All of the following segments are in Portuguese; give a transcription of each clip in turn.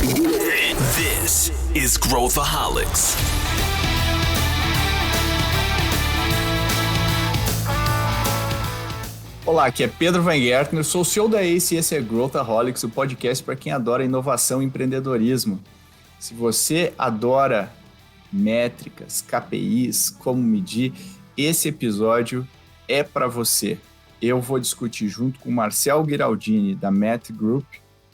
This is Growthaholics. Olá, aqui é Pedro Van Gertner, sou o CEO da ACE e esse é Growthaholics, o podcast para quem adora inovação e empreendedorismo. Se você adora métricas, KPIs, como medir, esse episódio é para você. Eu vou discutir junto com o Marcel Ghiraldini, da Met Group,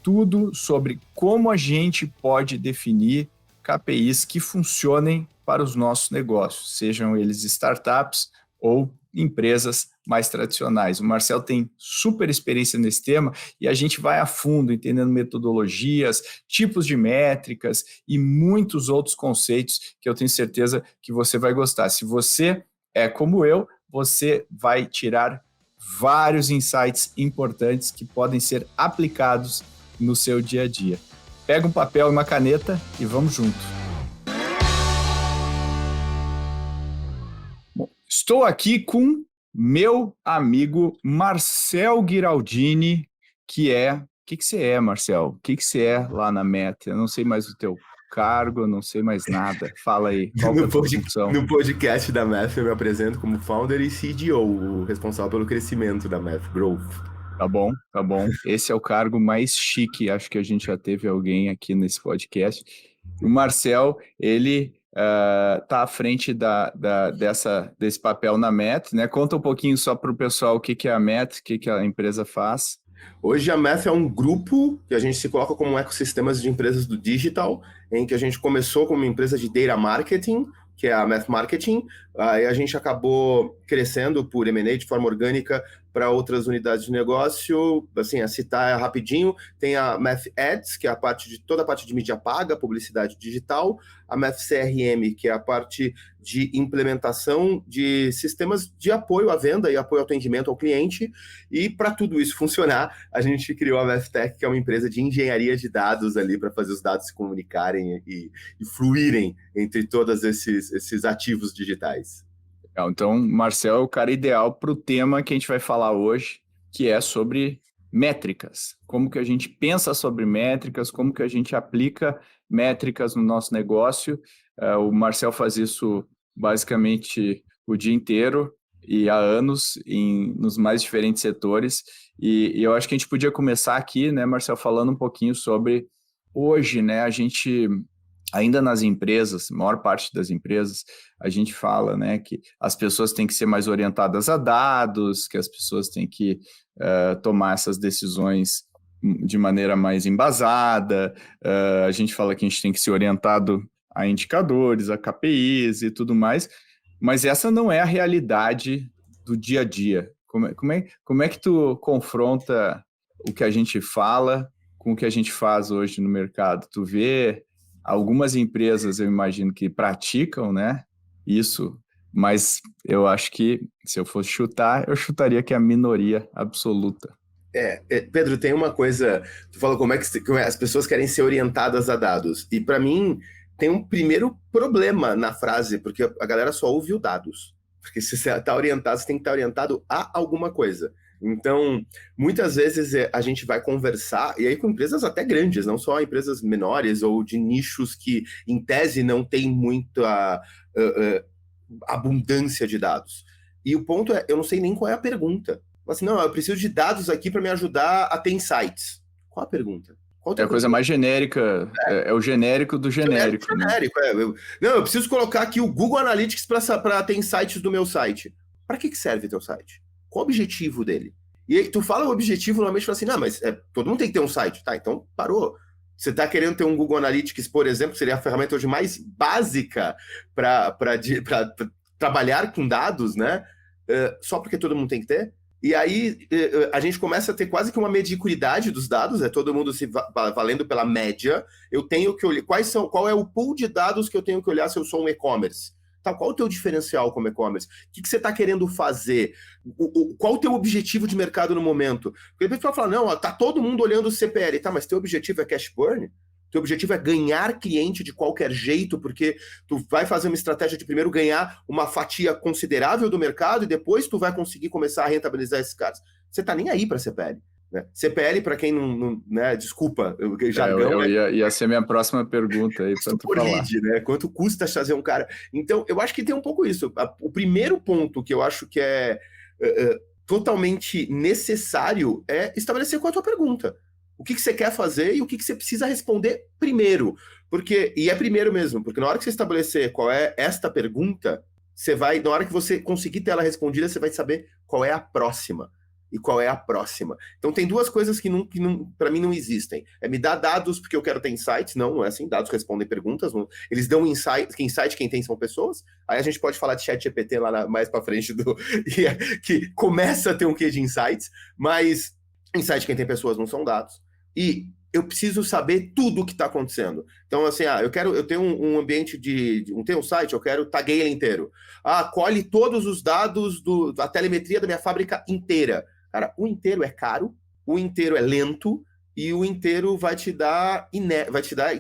tudo sobre como a gente pode definir KPIs que funcionem para os nossos negócios, sejam eles startups ou empresas mais tradicionais. O Marcel tem super experiência nesse tema e a gente vai a fundo, entendendo metodologias, tipos de métricas e muitos outros conceitos que eu tenho certeza que você vai gostar. Se você é como eu, você vai tirar vários insights importantes que podem ser aplicados no seu dia a dia. Pega um papel e uma caneta e vamos junto. Bom, estou aqui com meu amigo Marcel Ghiraldini, que é... O que você é, Marcel? O que você é lá na Meta? Eu não sei mais o teu cargo, eu não sei mais nada. Fala aí, qual é a tua função? No podcast da Meta eu me apresento como founder e CDO, o responsável pelo crescimento da Meta Growth. Tá bom. Esse é o cargo mais chique, acho que a gente já teve alguém aqui nesse podcast. O Marcel, ele está à frente desse papel na Met, né? Conta um pouquinho só para o pessoal o que é a Met, o que a empresa faz. Hoje a Meta é um grupo que a gente se coloca como um ecossistema de empresas do digital, em que a gente começou como uma empresa de data marketing, que é a Meta Marketing, aí a gente acabou crescendo por M&A de forma orgânica para outras unidades de negócio. Assim, a citar rapidinho, tem a Meta Ads, que é toda a parte de mídia paga, publicidade digital, a Meta CRM, que é a parte de implementação de sistemas de apoio à venda e apoio ao atendimento ao cliente, e para tudo isso funcionar, a gente criou a Meta Tech, que é uma empresa de engenharia de dados ali para fazer os dados se comunicarem e fluírem entre todos esses ativos digitais. Então, Marcel é o cara ideal para o tema que a gente vai falar hoje, que é sobre métricas. Como que a gente pensa sobre métricas, como que a gente aplica métricas no nosso negócio. O Marcel faz isso basicamente o dia inteiro e há anos nos mais diferentes setores. E eu acho que a gente podia começar aqui, né, Marcel, falando um pouquinho sobre hoje, né, a gente... Ainda nas empresas, a maior parte das empresas, a gente fala, né, que as pessoas têm que ser mais orientadas a dados, que as pessoas têm que tomar essas decisões de maneira mais embasada. A gente fala que a gente tem que ser orientado a indicadores, a KPIs e tudo mais, mas essa não é a realidade do dia a dia. Como é que tu confronta o que a gente fala com o que a gente faz hoje no mercado? Tu vê... Algumas empresas, eu imagino que praticam, né, isso, mas eu acho que, se eu fosse chutar, eu chutaria que é a minoria absoluta. Pedro, tem uma coisa, tu falou como as pessoas querem ser orientadas a dados, e para mim tem um primeiro problema na frase, porque a galera só ouve o dados, porque se você está orientado, você tem que estar orientado a alguma coisa. Então, muitas vezes a gente vai conversar, e aí com empresas até grandes, não só empresas menores ou de nichos que, em tese, não tem muita abundância de dados. E o ponto é, eu não sei nem qual é a pergunta. Assim, não, eu preciso de dados aqui para me ajudar a ter insights. Qual a pergunta? É a coisa mais genérica, é o genérico do genérico. Genérico, né? Eu preciso colocar aqui o Google Analytics para ter insights do meu site. Para que serve teu site? Qual o objetivo dele? E aí, tu fala o objetivo, normalmente fala assim, não, mas todo mundo tem que ter um site. Tá, então parou. Você está querendo ter um Google Analytics, por exemplo, que seria a ferramenta hoje mais básica para trabalhar com dados, né? Só porque todo mundo tem que ter? E aí a gente começa a ter quase que uma mediocridade dos dados, todo mundo se valendo pela média. Eu tenho que olhar qual é o pool de dados que eu tenho que olhar se eu sou um e-commerce. Tá, qual é o teu diferencial como e-commerce? O que você está querendo fazer? Qual o teu objetivo de mercado no momento? Porque depois tu vai falar, não, tá todo mundo olhando o CPL, tá, mas teu objetivo é cash burn? Teu objetivo é ganhar cliente de qualquer jeito, porque tu vai fazer uma estratégia de primeiro ganhar uma fatia considerável do mercado e depois tu vai conseguir começar a rentabilizar esses caras. Você tá nem aí para CPL. Né? CPL, para quem não né, desculpa, jargão, ia ser minha próxima pergunta aí para tu por falar. lead, né? Quanto custa trazer um cara? Então, eu acho que tem um pouco isso. O primeiro ponto que eu acho que é totalmente necessário é estabelecer qual é a tua pergunta. O que você quer fazer e o que você precisa responder primeiro. E é primeiro mesmo, porque na hora que você estabelecer qual é esta pergunta, você vai, na hora que você conseguir ter ela respondida, você vai saber qual é a próxima. E qual é a próxima. Então tem duas coisas que para mim não existem. É me dar dados porque eu quero ter insights. Não é assim. Dados respondem perguntas. Eles dão insight quem tem são pessoas. Aí a gente pode falar de ChatGPT lá mais para frente que começa a ter um quê de insights. Mas insight quem tem pessoas não são dados. E eu preciso saber tudo o que está acontecendo. Então, assim, eu tenho um ambiente tenho um site, eu quero taguei ele inteiro. Colhe todos os dados da telemetria da minha fábrica inteira. Cara, o inteiro é caro, o inteiro é lento e o inteiro vai te dar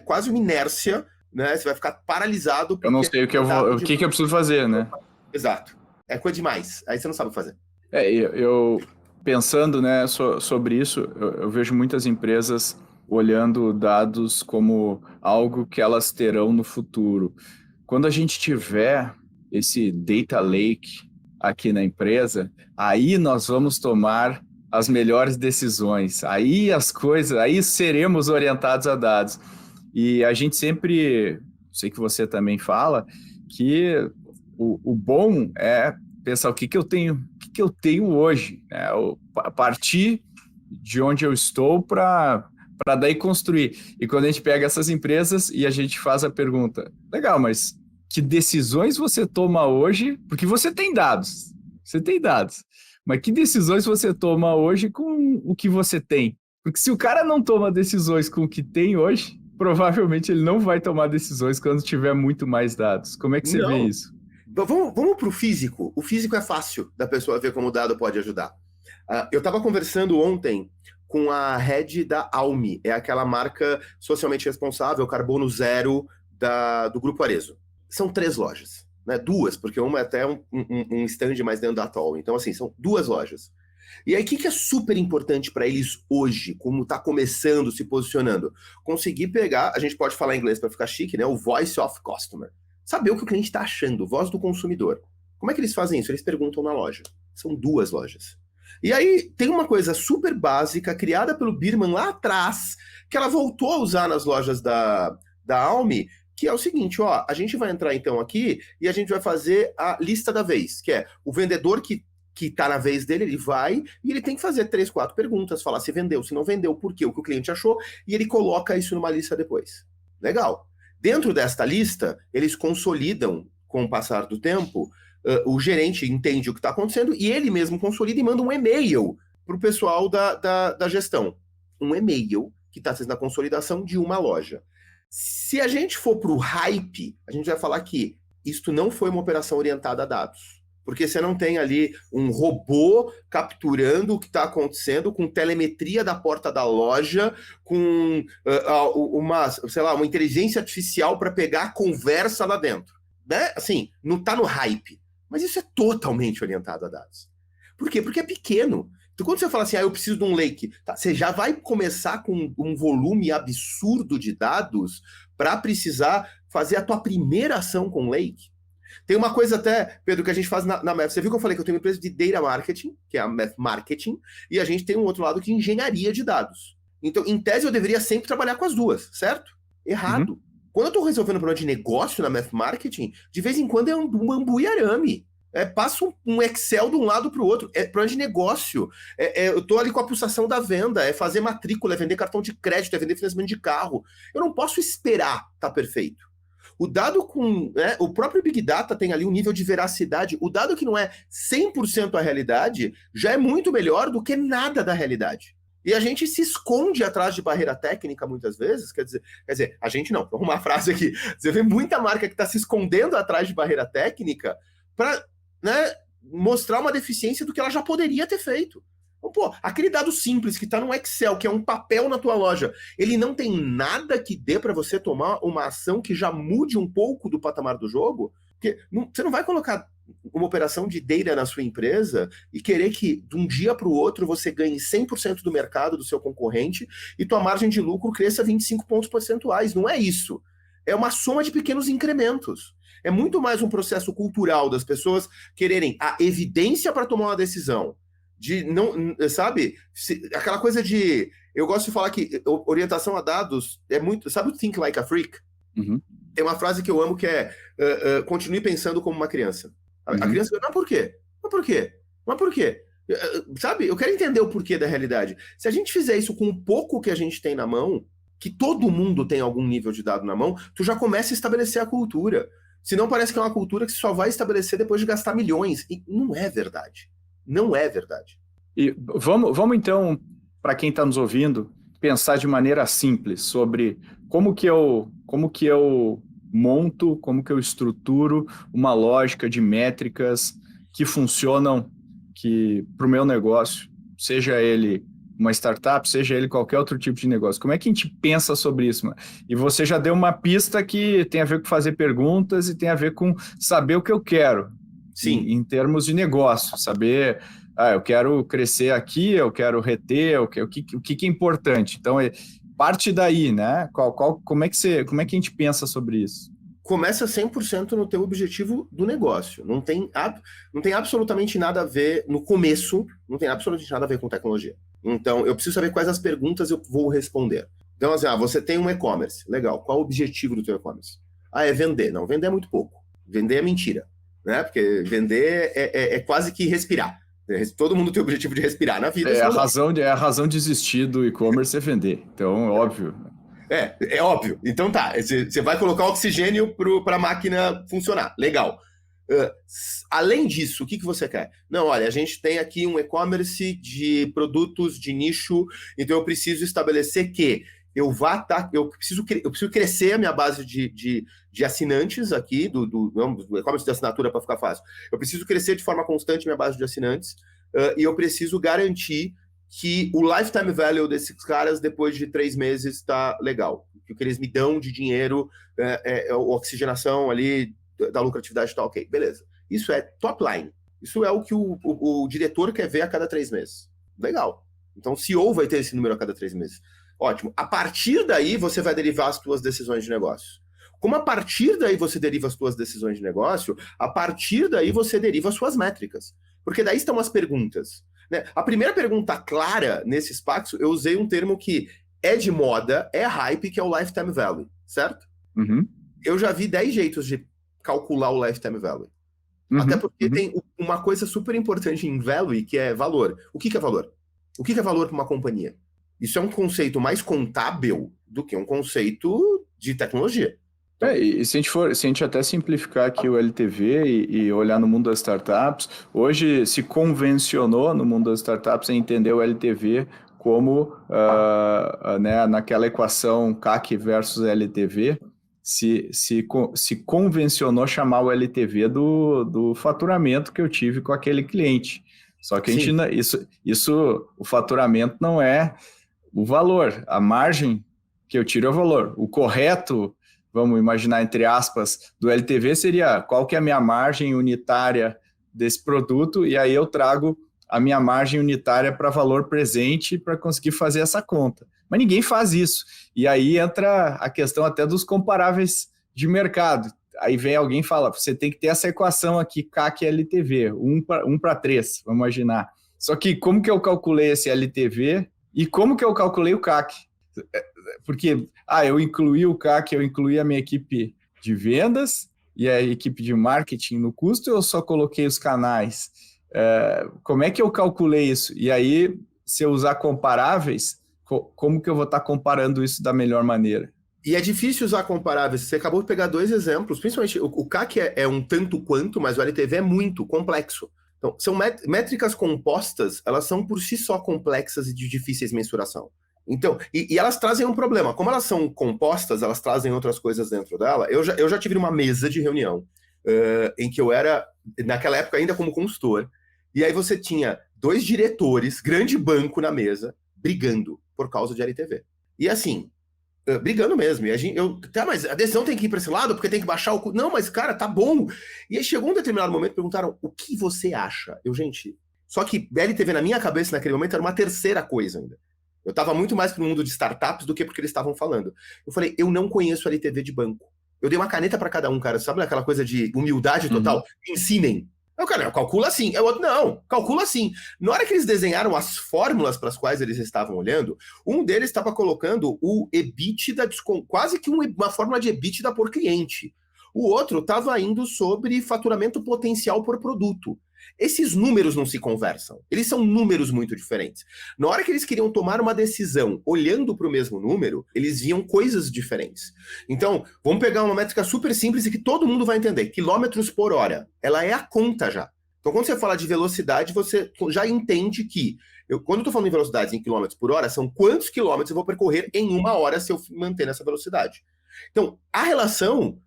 quase uma inércia, né? Você vai ficar paralisado. Eu não sei o que eu preciso fazer, né? Exato. É coisa demais. Aí você não sabe o que fazer. Eu pensando, né, sobre isso, eu vejo muitas empresas olhando dados como algo que elas terão no futuro. Quando a gente tiver esse data lake aqui na empresa, aí nós vamos tomar as melhores decisões. Aí seremos orientados a dados. E a gente sempre, sei que você também fala, que o bom é pensar o que eu tenho hoje, né? A partir de onde eu estou para daí construir. E quando a gente pega essas empresas e a gente faz a pergunta, legal, mas que decisões você toma hoje? Porque você tem dados, mas que decisões você toma hoje com o que você tem? Porque se o cara não toma decisões com o que tem hoje, provavelmente ele não vai tomar decisões quando tiver muito mais dados. Como é que você vê isso? Vamos para o físico. O físico é fácil da pessoa ver como o dado pode ajudar. Eu estava conversando ontem com a head da Almi, é aquela marca socialmente responsável, carbono zero do Grupo Arezzo. São 3 lojas, né? 2, porque uma é até um stand mais dentro da Atoll. Então, assim, são 2 lojas. E aí, o que é super importante para eles hoje, como está começando, se posicionando? Conseguir pegar, a gente pode falar em inglês para ficar chique, né? O voice of customer. Saber o que o cliente está achando, voz do consumidor. Como é que eles fazem isso? Eles perguntam na loja. São 2 lojas. E aí, tem uma coisa super básica, criada pelo Birman lá atrás, que ela voltou a usar nas lojas da Almi, que é o seguinte, a gente vai entrar então aqui e a gente vai fazer a lista da vez, que é o vendedor que está na vez dele, ele vai e ele tem que fazer 3, 4 perguntas, falar se vendeu, se não vendeu, por quê, o que o cliente achou, e ele coloca isso numa lista depois. Legal. Dentro desta lista, eles consolidam, com o passar do tempo, o gerente entende o que está acontecendo e ele mesmo consolida e manda um e-mail para o pessoal da gestão. Um e-mail que está sendo a consolidação de uma loja. Se a gente for para o hype, a gente vai falar que isto não foi uma operação orientada a dados. Porque você não tem ali um robô capturando o que está acontecendo com telemetria da porta da loja, com uma inteligência artificial para pegar a conversa lá dentro. Né? Assim, não está no hype. Mas isso é totalmente orientado a dados. Por quê? Porque é pequeno. Então, quando você fala assim, eu preciso de um lake, tá, você já vai começar com um volume absurdo de dados para precisar fazer a tua primeira ação com lake. Tem uma coisa até, Pedro, que a gente faz na Math. Você viu que eu falei que eu tenho uma empresa de data marketing, que é a Math Marketing, e a gente tem um outro lado que é engenharia de dados. Então, em tese, eu deveria sempre trabalhar com as duas, certo? Errado. Uhum. Quando eu estou resolvendo um problema de negócio na Math Marketing, de vez em quando é um bambu e arame. Passa um Excel de um lado para o outro. É problema de negócio. Eu estou ali com a pulsação da venda. É fazer matrícula, é vender cartão de crédito, é vender financiamento de carro. Eu não posso esperar estar perfeito. O dado o próprio Big Data tem ali um nível de veracidade. O dado que não é 100% a realidade já é muito melhor do que nada da realidade. E a gente se esconde atrás de barreira técnica muitas vezes. Quer dizer, a gente não. Vou arrumar uma frase aqui. Você vê muita marca que está se escondendo atrás de barreira técnica para mostrar uma deficiência do que ela já poderia ter feito. Então, aquele dado simples que está no Excel, que é um papel na tua loja, ele não tem nada que dê para você tomar uma ação que já mude um pouco do patamar do jogo, porque você não vai colocar uma operação de data na sua empresa e querer que de um dia para o outro você ganhe 100% do mercado do seu concorrente e tua margem de lucro cresça 25 pontos percentuais. Não é isso. É uma soma de pequenos incrementos. É muito mais um processo cultural das pessoas quererem a evidência para tomar uma decisão. De não, sabe? Aquela coisa de... Eu gosto de falar que orientação a dados é muito... Sabe o Think Like a Freak? Uhum. Tem uma frase que eu amo que é continue pensando como uma criança. A criança fala, mas por quê? Mas por quê? Mas por quê? Sabe? Eu quero entender o porquê da realidade. Se a gente fizer isso com o pouco que a gente tem na mão, que todo mundo tem algum nível de dado na mão, tu já começa a estabelecer a cultura. Senão parece que é uma cultura que só vai estabelecer depois de gastar milhões. E não é verdade. Não é verdade. E vamos então, para quem está nos ouvindo, pensar de maneira simples sobre como que eu monto, como que eu estruturo uma lógica de métricas que funcionam para o meu negócio, seja ele uma startup, seja ele qualquer outro tipo de negócio. Como é que a gente pensa sobre isso, mano? E você já deu uma pista que tem a ver com fazer perguntas e tem a ver com saber o que eu quero. Sim. Em termos de negócio, saber, eu quero crescer aqui, eu quero reter, o que é importante. Então, parte daí, né? Como é que a gente pensa sobre isso? Começa 100% no teu objetivo do negócio. Não tem absolutamente nada a ver, no começo, não tem absolutamente nada a ver com tecnologia. Então, eu preciso saber quais as perguntas eu vou responder. Então, assim, você tem um e-commerce. Legal. Qual o objetivo do teu e-commerce? É vender. Não, vender é muito pouco. Vender é mentira. Né? Porque vender é quase que respirar. Todo mundo tem o objetivo de respirar na vida. A razão de existir do e-commerce é vender. Então, é óbvio. É óbvio. Então tá, você vai colocar oxigênio para a máquina funcionar. Legal. Além disso, o que você quer? Não, olha, a gente tem aqui um e-commerce de produtos de nicho, então eu preciso estabelecer que eu preciso crescer a minha base de assinantes aqui, do e-commerce de assinatura para ficar fácil. Eu preciso crescer de forma constante a minha base de assinantes e eu preciso garantir que o lifetime value desses caras depois de 3 meses está legal. Que o que eles me dão de dinheiro, a oxigenação ali da lucratividade está ok. Beleza. Isso é top line. Isso é o que o diretor quer ver a cada 3 meses. Legal. Então o CEO vai ter esse número a cada 3 meses. Ótimo. A partir daí você vai derivar as tuas decisões de negócio. Como a partir daí você deriva as tuas decisões de negócio, a partir daí você deriva as suas métricas. Porque daí estão as perguntas. Né? A primeira pergunta clara nesse espaço, eu usei um termo que é de moda, é hype, que é o lifetime value, certo? Uhum. Eu já vi 10 jeitos de calcular o lifetime value. Até porque tem uma coisa super importante em value, que é valor. O que é valor? O que é valor para uma companhia? Isso é um conceito mais contábil do que um conceito de tecnologia. E se a gente até simplificar aqui o LTV e olhar no mundo das startups, hoje se convencionou no mundo das startups em entender o LTV como né, naquela equação CAC versus LTV, se convencionou chamar o LTV do faturamento que eu tive com aquele cliente. Só que o faturamento não é o valor, a margem que eu tiro é o valor. O correto, vamos imaginar entre aspas, do LTV seria qual que é a minha margem unitária desse produto, e aí eu trago a minha margem unitária para valor presente para conseguir fazer essa conta. Mas ninguém faz isso. E aí entra a questão até dos comparáveis de mercado. Aí vem alguém e fala, você tem que ter essa equação aqui, CAC e LTV, 1 para 3, vamos imaginar. Só que como que eu calculei esse LTV e como que eu calculei o CAC? Porque, eu incluí o CAC, eu incluí a minha equipe de vendas e a equipe de marketing no custo, eu só coloquei os canais. Como é que eu calculei isso? E aí, se eu usar comparáveis, como que eu vou estar comparando isso da melhor maneira? E é difícil usar comparáveis. Você acabou de pegar 2 exemplos, principalmente o CAC é um tanto quanto, mas o LTV é muito complexo. Então, são métricas compostas, elas são por si só complexas e de difíceis mensuração. Então, e elas trazem um problema. Como elas são compostas, elas trazem outras coisas dentro dela. Eu já tive uma mesa de reunião em que eu era, naquela época, ainda como consultor, e aí você tinha 2 diretores, grande banco na mesa, brigando por causa de LTV. E assim, brigando mesmo. E tá, mas a decisão tem que ir para esse lado, porque tem que baixar o... Não, mas, cara, tá bom. E aí chegou um determinado momento, perguntaram, o que você acha? Gente... Só que LTV na minha cabeça naquele momento era uma terceira coisa ainda. Eu estava muito mais pro mundo de startups do que porque eles estavam falando. Eu falei, eu não conheço LTV de banco. Eu dei uma caneta para cada um, cara. Sabe aquela coisa de humildade total? Ensinem. Eu, cara, calcula assim. O outro, não, calcula assim. Na hora que eles desenharam as fórmulas para as quais eles estavam olhando, um deles estava colocando o EBITDA, quase que uma fórmula de EBITDA por cliente. O outro estava indo sobre faturamento potencial por produto. Esses números não se conversam. Eles são números muito diferentes. Na hora que eles queriam tomar uma decisão olhando para o mesmo número, eles viam coisas diferentes. Então, vamos pegar uma métrica super simples e que todo mundo vai entender. Quilômetros por hora. Ela é a conta já. Então, quando você fala de velocidade, você já entende que... quando eu estou falando em velocidades em quilômetros por hora, são quantos quilômetros eu vou percorrer em uma hora se eu manter essa velocidade. Então, a relação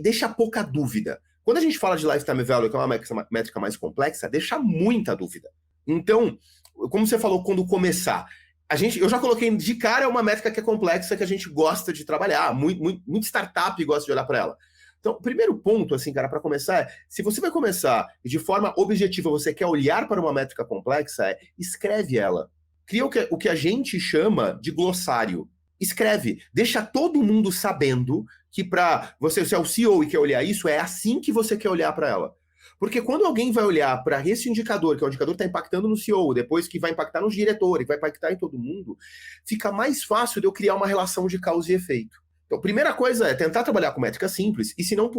deixa pouca dúvida. Quando a gente fala de lifetime value, que é uma métrica mais complexa, deixa muita dúvida. Então, como você falou, quando começar, eu já coloquei de cara uma métrica que é complexa, que a gente gosta de trabalhar, muito startup gosta de olhar para ela. Então, o primeiro ponto, assim, cara, para começar, se você vai começar e de forma objetiva você quer olhar para uma métrica complexa, escreve ela. Cria o que a gente chama de glossário. Escreve, deixa todo mundo sabendo que para você, se é o CEO e quer olhar isso, é assim que você quer olhar para ela. Porque quando alguém vai olhar para esse indicador, que é o indicador que está impactando no CEO, depois que vai impactar nos diretores, que vai impactar em todo mundo, fica mais fácil de eu criar uma relação de causa e efeito. Então, a primeira coisa é tentar trabalhar com métrica simples, e se não,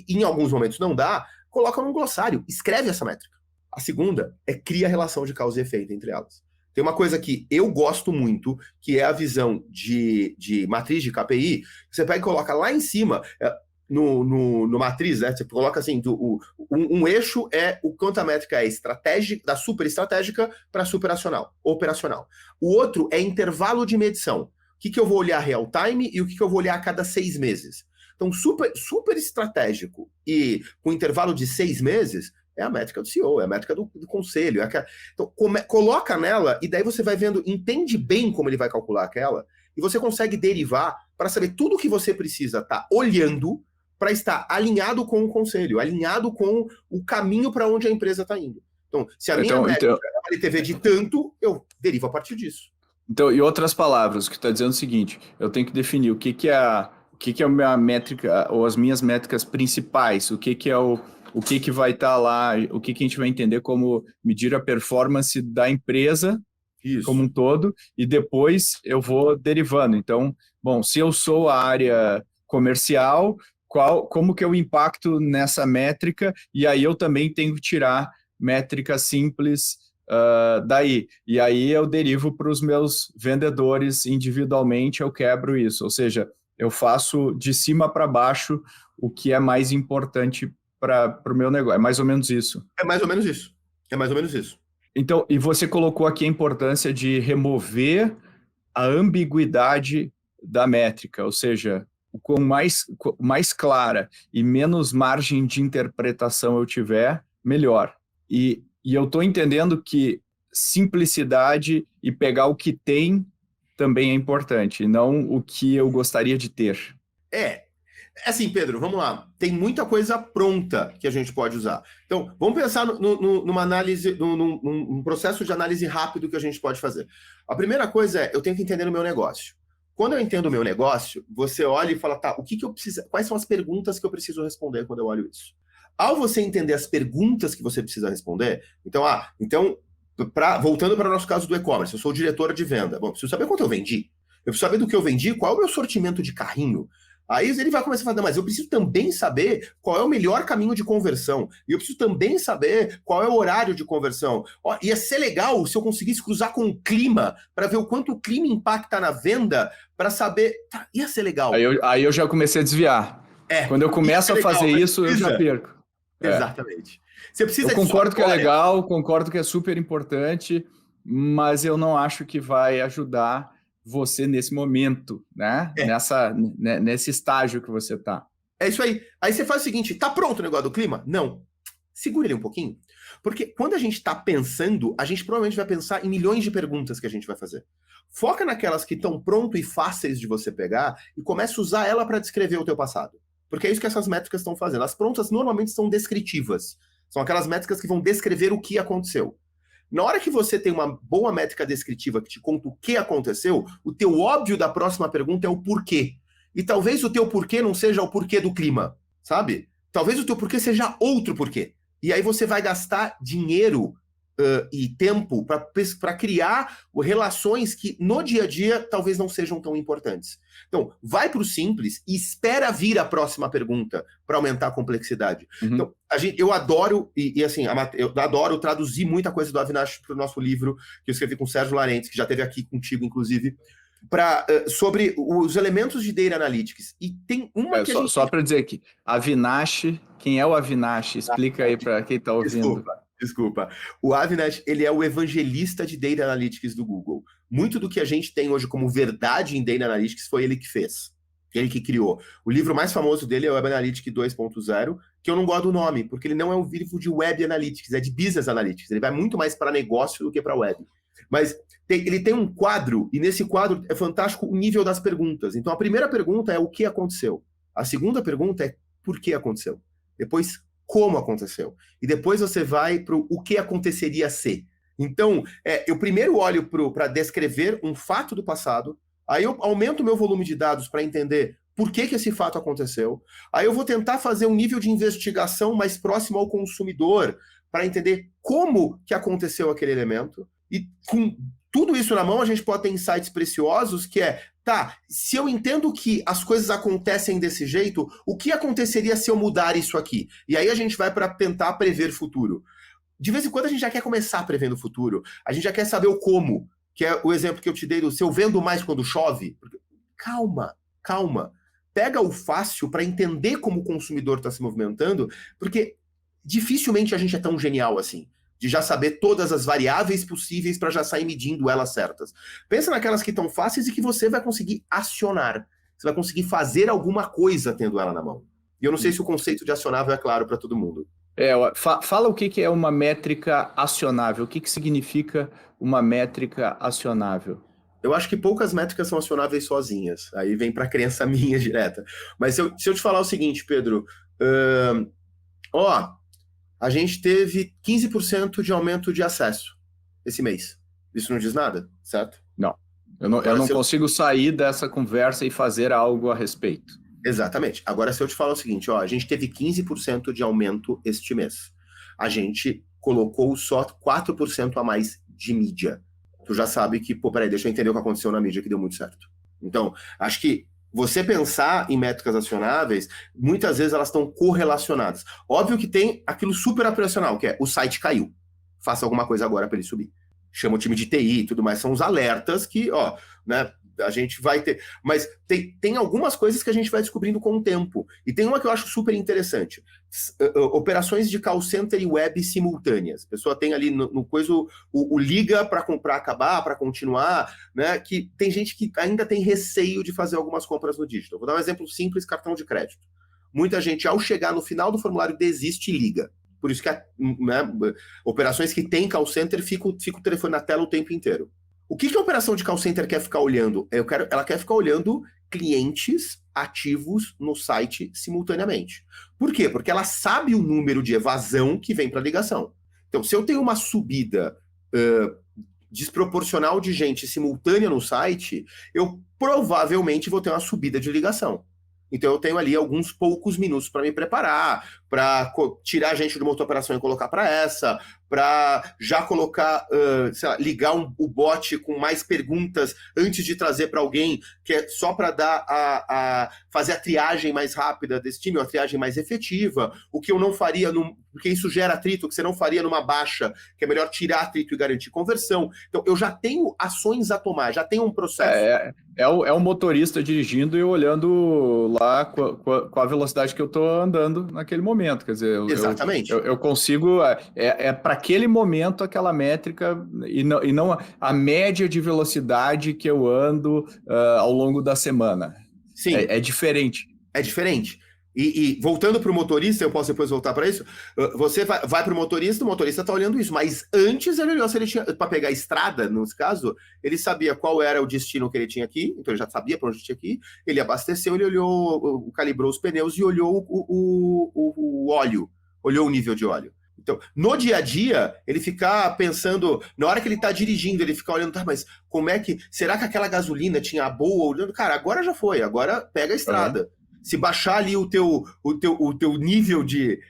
em alguns momentos não dá, coloca num glossário, escreve essa métrica. A segunda é cria relação de causa e efeito entre elas. Tem uma coisa que eu gosto muito, que é a visão de matriz de KPI. Você pega e coloca lá em cima, no matriz, né? Você coloca assim, um eixo é o quanto a métrica é estratégica, da super estratégica para super operacional. O outro é intervalo de medição. O que eu vou olhar real time e o que eu vou olhar a cada 6 meses. Então, super estratégico e com intervalo de 6 meses, é a métrica do CEO, é a métrica do conselho. Então, coloca nela e daí você vai vendo, entende bem como ele vai calcular aquela, e você consegue derivar para saber tudo o que você precisa estar olhando para estar alinhado com o conselho, alinhado com o caminho para onde a empresa está indo. Então, se a minha métrica é uma LTV de tanto, eu derivo a partir disso. Então, em outras palavras, o que está dizendo é o seguinte, eu tenho que definir o que é a minha métrica, ou as minhas métricas principais, o que vai estar lá, o que a gente vai entender como medir a performance da empresa como um todo, e depois eu vou derivando. Então, bom, se eu sou a área comercial, como que eu impacto nessa métrica, e aí eu também tenho que tirar métricas simples daí. E aí eu derivo para os meus vendedores individualmente, eu quebro isso. Ou seja, eu faço de cima para baixo o que é mais importante para o meu negócio. É mais ou menos isso. É mais ou menos isso. Então, e você colocou aqui a importância de remover a ambiguidade da métrica, ou seja, quanto mais clara e menos margem de interpretação eu tiver, melhor. E eu estou entendendo que simplicidade e pegar o que tem também é importante, não o que eu gostaria de ter. Assim, Pedro, vamos lá. Tem muita coisa pronta que a gente pode usar. Então, vamos pensar numa análise, num processo de análise rápido que a gente pode fazer. A primeira coisa é, eu tenho que entender o meu negócio. Quando eu entendo o meu negócio, você olha e fala, tá, quais são as perguntas que eu preciso responder quando eu olho isso? Ao você entender as perguntas que você precisa responder, voltando para o nosso caso do e-commerce, eu sou diretora de venda. Bom, preciso saber quanto eu vendi. Eu preciso saber do que eu vendi, qual é o meu sortimento de carrinho. Aí ele vai começar a falar, mas eu preciso também saber qual é o melhor caminho de conversão. E eu preciso também saber qual é o horário de conversão. Ia ser legal se eu conseguisse cruzar com o clima, para ver o quanto o clima impacta na venda, para saber... Tá, ia ser legal. Aí eu já comecei a desviar. Quando eu começo a fazer isso, eu já perco. Exatamente. Você precisa eu concordo que é legal, concordo que é super importante, mas eu não acho que vai ajudar você nesse momento, né? Nesse estágio que você está. É isso aí. Aí você faz o seguinte, tá pronto o negócio do clima? Não. Segura ele um pouquinho. Porque quando a gente está pensando, a gente provavelmente vai pensar em milhões de perguntas que a gente vai fazer. Foca naquelas que estão pronto e fáceis de você pegar e comece a usar ela para descrever o teu passado. Porque é isso que essas métricas estão fazendo. As prontas normalmente são descritivas. São aquelas métricas que vão descrever o que aconteceu. Na hora que você tem uma boa métrica descritiva que te conta o que aconteceu, o teu óbvio da próxima pergunta é o porquê. E talvez o teu porquê não seja o porquê do clima, sabe? Talvez o teu porquê seja outro porquê. E aí você vai gastar dinheiro e tempo para criar relações que no dia a dia talvez não sejam tão importantes. Então, vai para o simples e espera vir a próxima pergunta para aumentar a complexidade. Uhum. Então, eu adoro, eu adoro traduzir muita coisa do Avinash para o nosso livro, que eu escrevi com o Sérgio Larentes, que já esteve aqui contigo, inclusive, sobre os elementos de Data Analytics. E tem uma que só para dizer aqui, Avinash, quem é o Avinash? Explica aí para quem está ouvindo. Desculpa. O Avinash, ele é o evangelista de Data Analytics do Google. Muito do que a gente tem hoje como verdade em Data Analytics foi ele que fez. Ele que criou. O livro mais famoso dele é o Web Analytics 2.0, que eu não gosto do nome, porque ele não é um livro de Web Analytics, é de Business Analytics. Ele vai muito mais para negócio do que para web. Mas ele tem um quadro, e nesse quadro é fantástico o nível das perguntas. Então, a primeira pergunta é o que aconteceu. A segunda pergunta é por que aconteceu. Depois, como aconteceu. E depois você vai para o que aconteceria se. Então, eu primeiro olho para descrever um fato do passado, aí eu aumento o meu volume de dados para entender por que esse fato aconteceu, aí eu vou tentar fazer um nível de investigação mais próximo ao consumidor para entender como que aconteceu aquele elemento, e com tudo isso na mão a gente pode ter insights preciosos que se eu entendo que as coisas acontecem desse jeito, o que aconteceria se eu mudar isso aqui? E aí a gente vai para tentar prever futuro. De vez em quando a gente já quer começar prevendo o futuro, a gente já quer saber o como, que é o exemplo que eu te dei do se eu vendo mais quando chove. Calma. Pega o fácil para entender como o consumidor está se movimentando, porque dificilmente a gente é tão genial assim, de já saber todas as variáveis possíveis para já sair medindo elas certas. Pensa naquelas que estão fáceis e que você vai conseguir acionar. Você vai conseguir fazer alguma coisa tendo ela na mão. E eu não sei se o conceito de acionável é claro para todo mundo. Fala o que é uma métrica acionável. O que significa uma métrica acionável? Eu acho que poucas métricas são acionáveis sozinhas. Aí vem para a crença minha direta. Mas se eu te falar o seguinte, Pedro... a gente teve 15% de aumento de acesso esse mês. Isso não diz nada, certo? Não. Eu não consigo sair dessa conversa e fazer algo a respeito. Exatamente. Agora, se eu te falar o seguinte, a gente teve 15% de aumento este mês. A gente colocou só 4% a mais de mídia. Tu já sabe que, peraí, deixa eu entender o que aconteceu na mídia que deu muito certo. Então, acho que você pensar em métricas acionáveis, muitas vezes elas estão correlacionadas. Óbvio que tem aquilo super operacional, que é o site caiu. Faça alguma coisa agora para ele subir. Chama o time de TI e tudo mais. São os alertas que, a gente vai ter... Mas tem algumas coisas que a gente vai descobrindo com o tempo. E tem uma que eu acho super interessante. Operações de call center e web simultâneas. A pessoa tem ali no coisa o liga para comprar, acabar, para continuar, né? Que tem gente que ainda tem receio de fazer algumas compras no digital. Vou dar um exemplo simples, cartão de crédito. Muita gente, ao chegar no final do formulário, desiste e liga. Por isso que operações que tem call center, fica o telefone na tela o tempo inteiro. O que a operação de call center quer ficar olhando? Ela quer ficar olhando clientes ativos no site simultaneamente. Por quê? Porque ela sabe o número de evasão que vem para a ligação. Então, se eu tenho uma subida desproporcional de gente simultânea no site, eu provavelmente vou ter uma subida de ligação. Então, eu tenho ali alguns poucos minutos para me preparar, para tirar a gente de uma outra operação e colocar para essa, para já colocar, ligar o bot com mais perguntas antes de trazer para alguém, que é só para dar fazer a triagem mais rápida desse time, uma triagem mais efetiva, o que eu não faria, porque isso gera atrito, que você não faria numa baixa, que é melhor tirar atrito e garantir conversão. Então, eu já tenho ações a tomar, já tenho um processo. É o motorista dirigindo e olhando lá com a velocidade que eu estou andando naquele momento. Quer dizer, exatamente. Eu consigo... para aquele momento aquela métrica e não a média de velocidade que eu ando ao longo da semana. Sim. É diferente. É diferente. E voltando para o motorista, eu posso depois voltar para isso, você vai para o motorista está olhando isso, mas antes ele olhou se ele tinha, para pegar a estrada, nesse caso, ele sabia qual era o destino que ele tinha aqui, então ele já sabia para onde tinha que ir, ele abasteceu, ele olhou, calibrou os pneus e olhou o óleo, olhou o nível de óleo. Então, no dia a dia, ele ficar pensando, na hora que ele está dirigindo, ele fica olhando, tá, mas como é que, será que aquela gasolina tinha boa? Olhando, cara, agora já foi, agora pega a estrada. Se baixar ali o teu nível de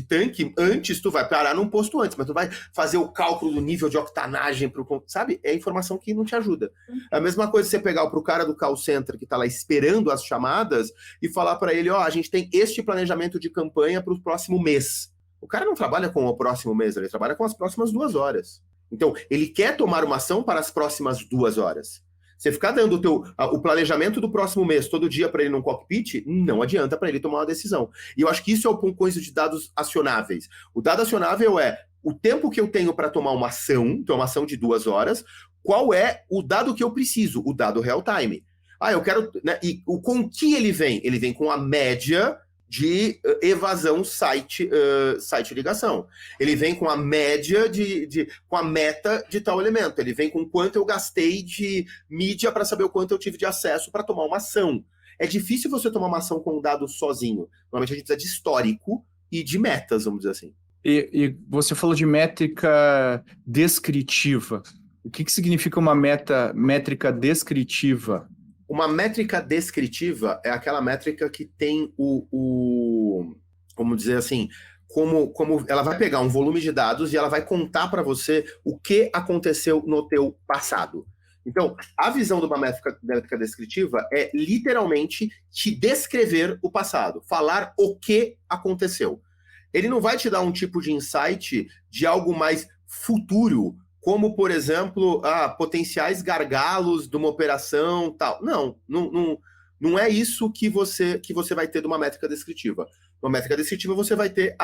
tanque, antes tu vai parar num posto antes, mas tu vai fazer o cálculo do nível de octanagem, sabe? É informação que não te ajuda. É a mesma coisa você pegar pro cara do call center que tá lá esperando as chamadas e falar para ele, a gente tem este planejamento de campanha para o próximo mês. O cara não trabalha com o próximo mês, ele trabalha com as próximas 2 horas. Então, ele quer tomar uma ação para as próximas 2 horas. Você ficar dando o planejamento do próximo mês todo dia para ele num cockpit, não adianta para ele tomar uma decisão. E eu acho que isso é o coisa de dados acionáveis. O dado acionável é o tempo que eu tenho para tomar uma ação, então uma ação de 2 horas, qual é o dado que eu preciso, o dado real time. Eu quero... Né, e com que ele vem? Ele vem com a média de evasão site ligação. Ele vem com a média com a meta de tal elemento. Ele vem com quanto eu gastei de mídia para saber o quanto eu tive de acesso para tomar uma ação. É difícil você tomar uma ação com um dado sozinho. Normalmente a gente precisa de histórico e de metas, vamos dizer assim. E você falou de métrica descritiva. O que significa uma métrica descritiva? Uma métrica descritiva é aquela métrica que tem vamos dizer assim, como ela vai pegar um volume de dados e ela vai contar para você o que aconteceu no teu passado. Então, a visão de uma métrica descritiva é literalmente te descrever o passado, falar o que aconteceu. Ele não vai te dar um tipo de insight de algo mais futuro, como, por exemplo, potenciais gargalos de uma operação, tal. Não é isso que você vai ter de uma métrica descritiva. Uma métrica descritiva você vai ter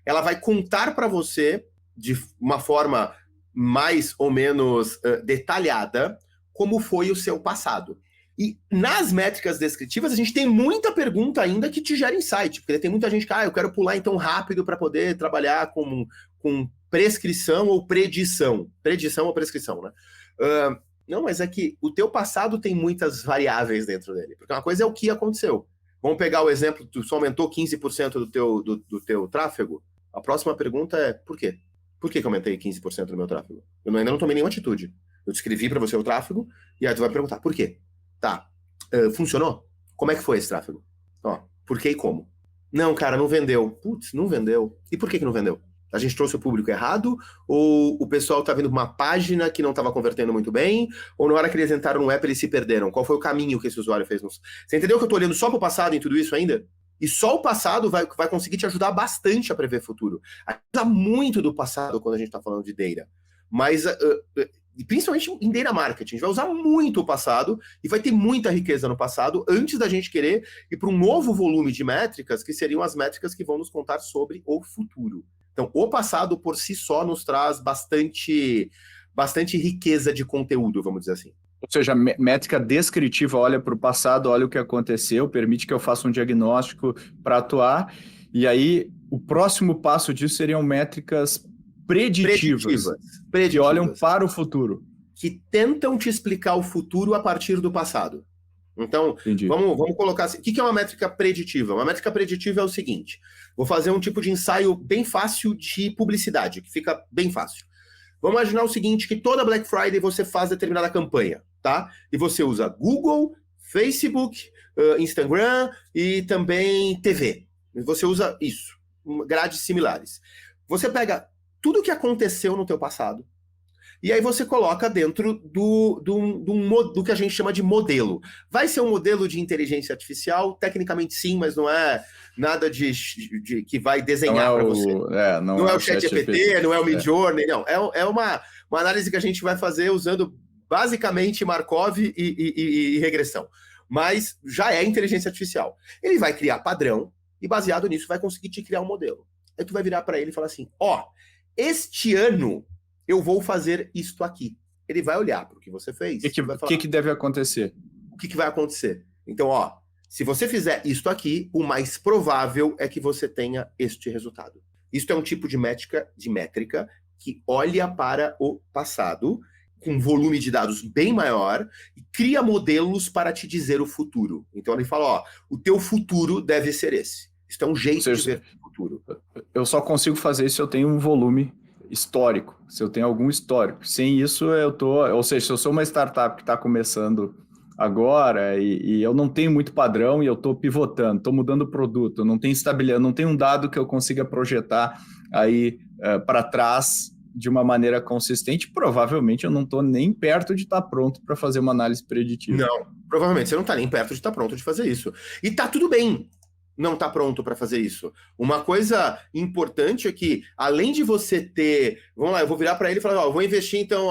ela vai contar para você de uma forma mais ou menos detalhada como foi o seu passado. E nas métricas descritivas a gente tem muita pergunta ainda que te gera insight, porque tem muita gente que eu quero pular então rápido para poder trabalhar com prescrição ou predição. Predição ou prescrição, né? Não, mas é que o teu passado tem muitas variáveis dentro dele. Porque uma coisa é o que aconteceu. Vamos pegar o exemplo, tu só aumentou 15% do teu tráfego. A próxima pergunta é, por quê? Por que eu aumentei 15% do meu tráfego? Eu ainda não tomei nenhuma atitude. Eu descrevi para você o tráfego e aí tu vai perguntar, por quê? Tá, funcionou? Como é que foi esse tráfego? Por que e como? Não, cara, não vendeu. Putz, não vendeu. E por que não vendeu? A gente trouxe o público errado? Ou o pessoal tá vindo para uma página que não estava convertendo muito bem? Ou na hora que eles entraram no app eles se perderam? Qual foi o caminho que esse usuário fez? Você entendeu que eu tô olhando só para o passado em tudo isso ainda? E só o passado vai conseguir te ajudar bastante a prever futuro. A gente usa muito do passado quando a gente está falando de data. Mas, principalmente em data marketing, a gente vai usar muito o passado e vai ter muita riqueza no passado antes da gente querer ir para um novo volume de métricas, que seriam as métricas que vão nos contar sobre o futuro. Então, o passado por si só nos traz bastante riqueza de conteúdo, vamos dizer assim. Ou seja, métrica descritiva olha para o passado, olha o que aconteceu, permite que eu faça um diagnóstico para atuar, e aí o próximo passo disso seriam métricas preditivas. Que olham para o futuro. Que tentam te explicar o futuro a partir do passado. Então, vamos colocar assim. O que é uma métrica preditiva? Uma métrica preditiva é o seguinte: vou fazer um tipo de ensaio bem fácil de publicidade, que fica bem fácil. Vamos imaginar o seguinte, que toda Black Friday você faz determinada campanha, tá? E você usa Google, Facebook, Instagram e também TV. Você usa isso, grades similares. Você pega tudo o que aconteceu no teu passado, e aí você coloca dentro do que a gente chama de modelo. Vai ser um modelo de inteligência artificial? Tecnicamente sim, mas não é nada que vai desenhar para você. Não é o ChatGPT, não é o Midjourney, não. É uma análise que a gente vai fazer usando basicamente Markov e regressão. Mas já é inteligência artificial. Ele vai criar padrão e baseado nisso vai conseguir te criar um modelo. Aí tu vai virar para ele e falar assim, este ano eu vou fazer isto aqui. Ele vai olhar para o que você fez. O que deve acontecer? O que vai acontecer? Então, Se você fizer isto aqui, o mais provável é que você tenha este resultado. Isto é um tipo de métrica que olha para o passado, com um volume de dados bem maior, e cria modelos para te dizer o futuro. Então ele fala, ó, o teu futuro deve ser esse. Isso é um jeito de ver o futuro. Eu só consigo fazer isso se eu tenho um volume histórico, se eu tenho algum histórico. Sem isso, ou seja, se eu sou uma startup que está começando agora e eu não tenho muito padrão e eu estou pivotando, estou mudando o produto, não tenho estabilidade, não tenho um dado que eu consiga projetar aí para trás de uma maneira consistente, provavelmente eu não estou nem perto de estar pronto para fazer uma análise preditiva. Não, provavelmente você não está nem perto de estar pronto de fazer isso. E tá tudo bem não estar pronto para fazer isso. Uma coisa importante é que, além de você ter... Vamos lá, eu vou virar para ele e falar, ó, vou investir então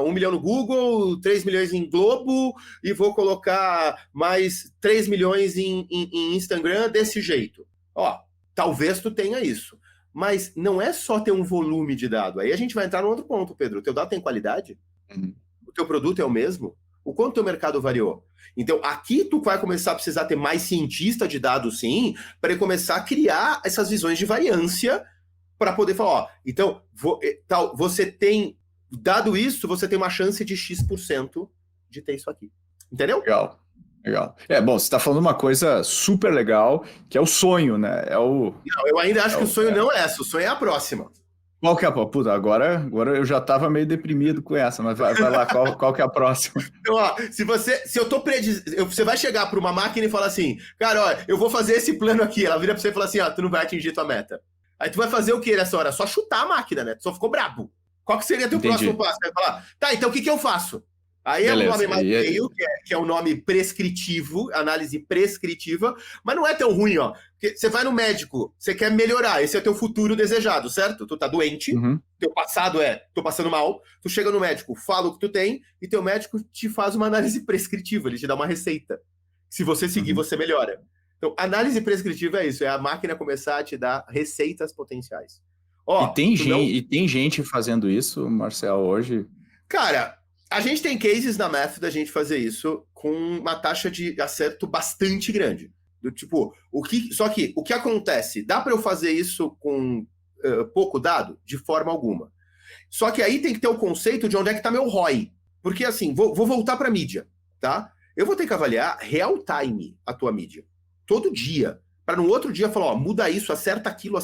1 milhão no Google, 3 milhões em Globo e vou colocar mais 3 milhões em Instagram desse jeito. Ó, talvez tu tenha isso. Mas não é só ter um volume de dado. Aí a gente vai entrar no outro ponto, Pedro. O teu dado tem qualidade? Uhum. O teu produto é o mesmo? O quanto o teu mercado variou? Então, aqui tu vai começar a precisar ter mais cientista de dados, sim, para começar a criar essas visões de variância para poder falar, ó, então, você tem, dado isso, você tem uma chance de X% de ter isso aqui. Entendeu? Legal. Bom, você está falando uma coisa super legal, que é o sonho, né? Não, eu ainda acho que o sonho não é essa, o sonho é a próxima. Qual que é a... Puta, agora eu já estava meio deprimido com essa, mas vai lá, qual que é a próxima? Então, ó, se eu tô você vai chegar para uma máquina e falar assim, cara, ó, eu vou fazer esse plano aqui, ela vira para você e fala assim, ó, tu não vai atingir tua meta. Aí tu vai fazer o que nessa hora? Só chutar a máquina, né? Tu só ficou brabo. Qual que seria teu próximo passo? Vai falar, tá, então o que eu faço? Aí beleza, é um nome mais feio, que é um nome prescritivo, análise prescritiva, mas não é tão ruim, ó. Porque você vai no médico, você quer melhorar, esse é o teu futuro desejado, certo? Tu tá doente, teu passado tô passando mal, tu chega no médico, fala o que tu tem, e teu médico te faz uma análise prescritiva, ele te dá uma receita. Se você seguir, você melhora. Então, análise prescritiva é isso, é a máquina começar a te dar receitas potenciais. Ó, e tem gente fazendo isso, Marcel, hoje? Cara... A gente tem cases na Math da gente fazer isso com uma taxa de acerto bastante grande. Do tipo, só que o que acontece? Dá para eu fazer isso com pouco dado? De forma alguma. Só que aí tem que ter o conceito de onde é que está meu ROI. Porque assim, vou voltar para a mídia, tá? Eu vou ter que avaliar real time a tua mídia. Todo dia. Para no outro dia falar, ó, muda isso, acerta aquilo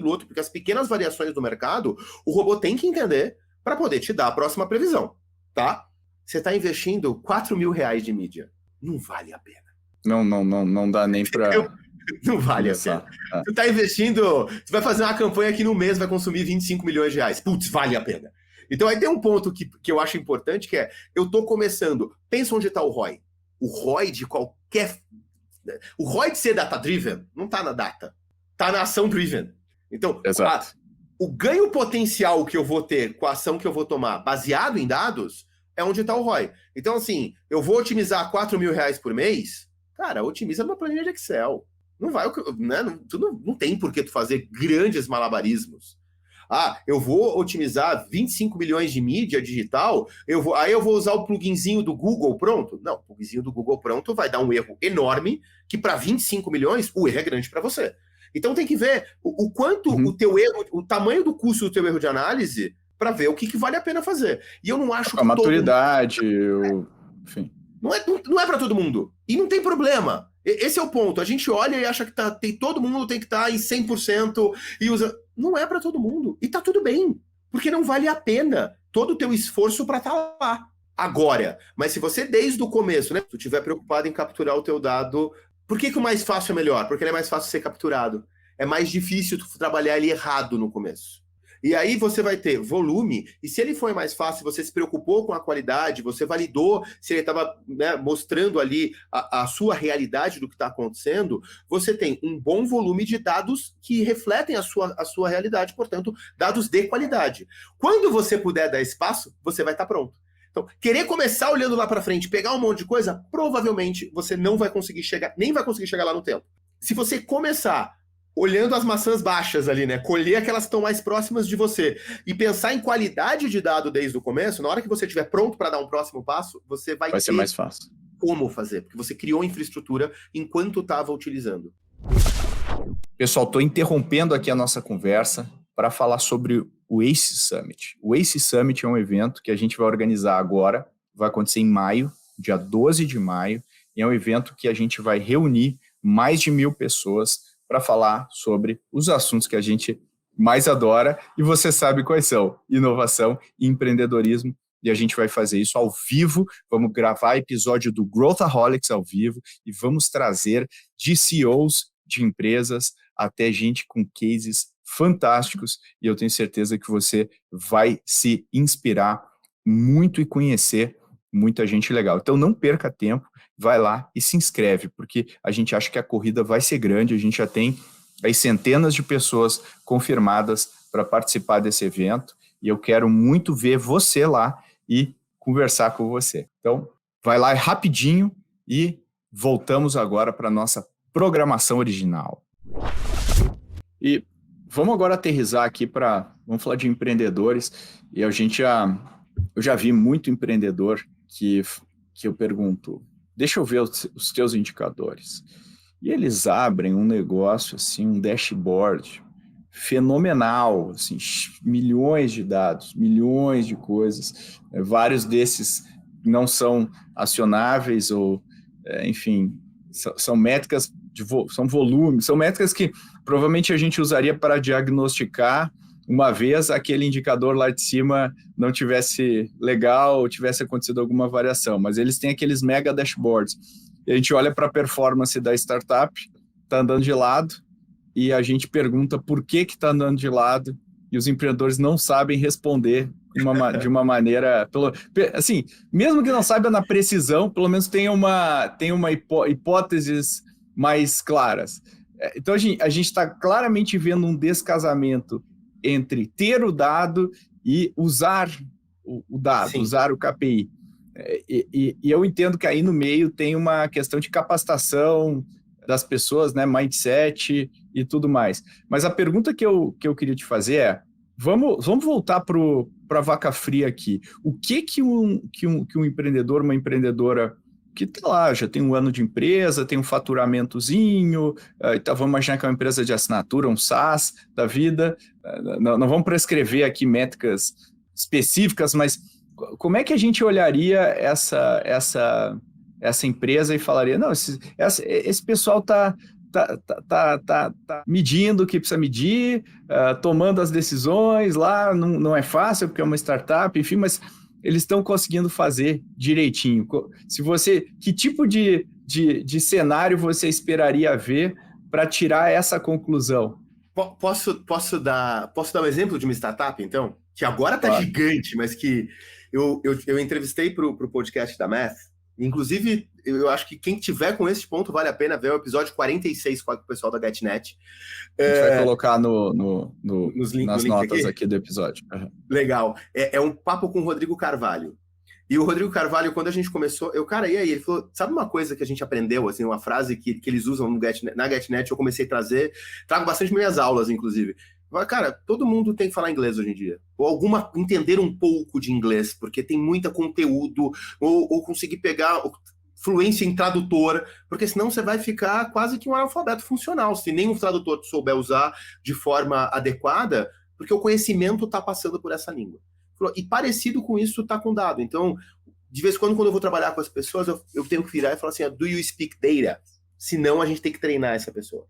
outro. Porque as pequenas variações do mercado, o robô tem que entender para poder te dar a próxima previsão. Tá? Você está investindo 4 mil reais de mídia. Não vale a pena. Não dá nem para... Não vale a pena. Tu está investindo... Tu vai fazer uma campanha que no mês vai consumir 25 milhões de reais. Putz, vale a pena. Então aí tem um ponto que eu acho importante, que é, eu estou começando... Pensa onde está o ROI. O ROI de qualquer... O ROI de ser data-driven não está na data. Está na ação-driven. Então, exato. O ganho potencial que eu vou ter com a ação que eu vou tomar baseado em dados é onde está o ROI. Então, assim, eu vou otimizar 4 mil reais por mês, cara, otimiza numa planilha de Excel. Não vai, né? Não tem por que tu fazer grandes malabarismos. Ah, eu vou otimizar 25 milhões de mídia digital, aí eu vou usar o pluginzinho do Google pronto? Não, o pluginzinho do Google pronto vai dar um erro enorme, que para 25 milhões, o erro é grande para você. Então tem que ver o quanto o teu erro, o tamanho do custo do teu erro de análise para ver o que vale a pena fazer. E eu não acho que a maturidade, enfim. Não é para todo mundo. E não tem problema. Esse é o ponto. A gente olha e acha que todo mundo tem que estar em 100% e usa. Não é para todo mundo. E tá tudo bem. Porque não vale a pena todo o teu esforço para estar lá. Agora, mas se você desde o começo, né, tu estiver preocupado em capturar o teu dado... Por que o mais fácil é melhor? Porque ele é mais fácil de ser capturado. É mais difícil tu trabalhar ele errado no começo. E aí você vai ter volume, e se ele foi mais fácil, você se preocupou com a qualidade, você validou se ele estava, né, mostrando ali a sua realidade do que está acontecendo, você tem um bom volume de dados que refletem a sua realidade, portanto, dados de qualidade. Quando você puder dar espaço, você vai estar pronto. Então, querer começar olhando lá para frente, pegar um monte de coisa, provavelmente você não vai conseguir chegar, nem vai conseguir chegar lá no tempo. Se você começar olhando as maçãs baixas ali, né, colher aquelas que estão mais próximas de você e pensar em qualidade de dado desde o começo, na hora que você estiver pronto para dar um próximo passo, você vai ser mais fácil. como fazer, porque você criou infraestrutura enquanto estava utilizando. Pessoal, estou interrompendo aqui a nossa conversa para falar sobre o ACE Summit. O ACE Summit é um evento que a gente vai organizar agora, vai acontecer em maio, dia 12 de maio, e é um evento que a gente vai reunir mais de 1.000 pessoas para falar sobre os assuntos que a gente mais adora, e você sabe quais são: inovação e empreendedorismo, e a gente vai fazer isso ao vivo. Vamos gravar episódio do Growthaholics ao vivo e vamos trazer de CEOs de empresas até gente com cases fantásticos, e eu tenho certeza que você vai se inspirar muito e conhecer muita gente legal. Então não perca tempo, vai lá e se inscreve, porque a gente acha que a corrida vai ser grande. A gente já tem aí centenas de pessoas confirmadas para participar desse evento, e eu quero muito ver você lá e conversar com você. Então vai lá rapidinho e voltamos agora para a nossa programação original. E vamos agora aterrissar aqui vamos falar de empreendedores, e eu já vi muito empreendedor que eu pergunto, deixa eu ver os teus indicadores. E eles abrem um negócio, assim, um dashboard fenomenal, assim, milhões de dados, milhões de coisas, vários desses não são acionáveis ou, enfim, são métricas, são volumes, são métricas que provavelmente a gente usaria para diagnosticar uma vez aquele indicador lá de cima não tivesse legal ou tivesse acontecido alguma variação, mas eles têm aqueles mega dashboards. E a gente olha para a performance da startup, está andando de lado, e a gente pergunta por que está andando de lado, e os empreendedores não sabem responder de uma maneira... assim, mesmo que não saiba na precisão, pelo menos tem uma hipóteses mais claras. Então, a gente está claramente vendo um descasamento entre ter o dado e usar o dado, Sim. usar o KPI. E eu entendo que aí no meio tem uma questão de capacitação das pessoas, né, mindset e tudo mais. Mas a pergunta que eu queria te fazer é, vamos voltar para a vaca fria aqui. O que um empreendedor, uma empreendedora que tá lá, já tem um ano de empresa, tem um faturamentozinho, então vamos imaginar que é uma empresa de assinatura, um SaaS da vida, não vamos prescrever aqui métricas específicas, mas como é que a gente olharia essa empresa e falaria, não, esse pessoal tá medindo o que precisa medir, tomando as decisões lá, não é fácil porque é uma startup, enfim, mas eles estão conseguindo fazer direitinho. Que tipo de cenário você esperaria ver para tirar essa conclusão? Posso dar um exemplo de uma startup, então? Que agora está Claro. Gigante, mas que eu entrevistei para o podcast da Math. Inclusive, eu acho que quem tiver com esse ponto vale a pena ver o episódio 46 com o pessoal da GetNet. A gente vai colocar nas notas aqui do episódio. Uhum. Legal. É um papo com o Rodrigo Carvalho. E o Rodrigo Carvalho, quando a gente começou, e aí? Ele falou, sabe uma coisa que a gente aprendeu, assim, uma frase que eles usam na GetNet, eu comecei a trago bastante minhas aulas, inclusive. Cara, todo mundo tem que falar inglês hoje em dia. Ou entender um pouco de inglês, porque tem muito conteúdo, ou conseguir pegar fluência em tradutor, porque senão você vai ficar quase que um analfabeto funcional, se nem o tradutor souber usar de forma adequada, porque o conhecimento está passando por essa língua. E parecido com isso está com dado. Então, de vez em quando eu vou trabalhar com as pessoas, eu tenho que virar e falar assim, do you speak data? Senão a gente tem que treinar essa pessoa.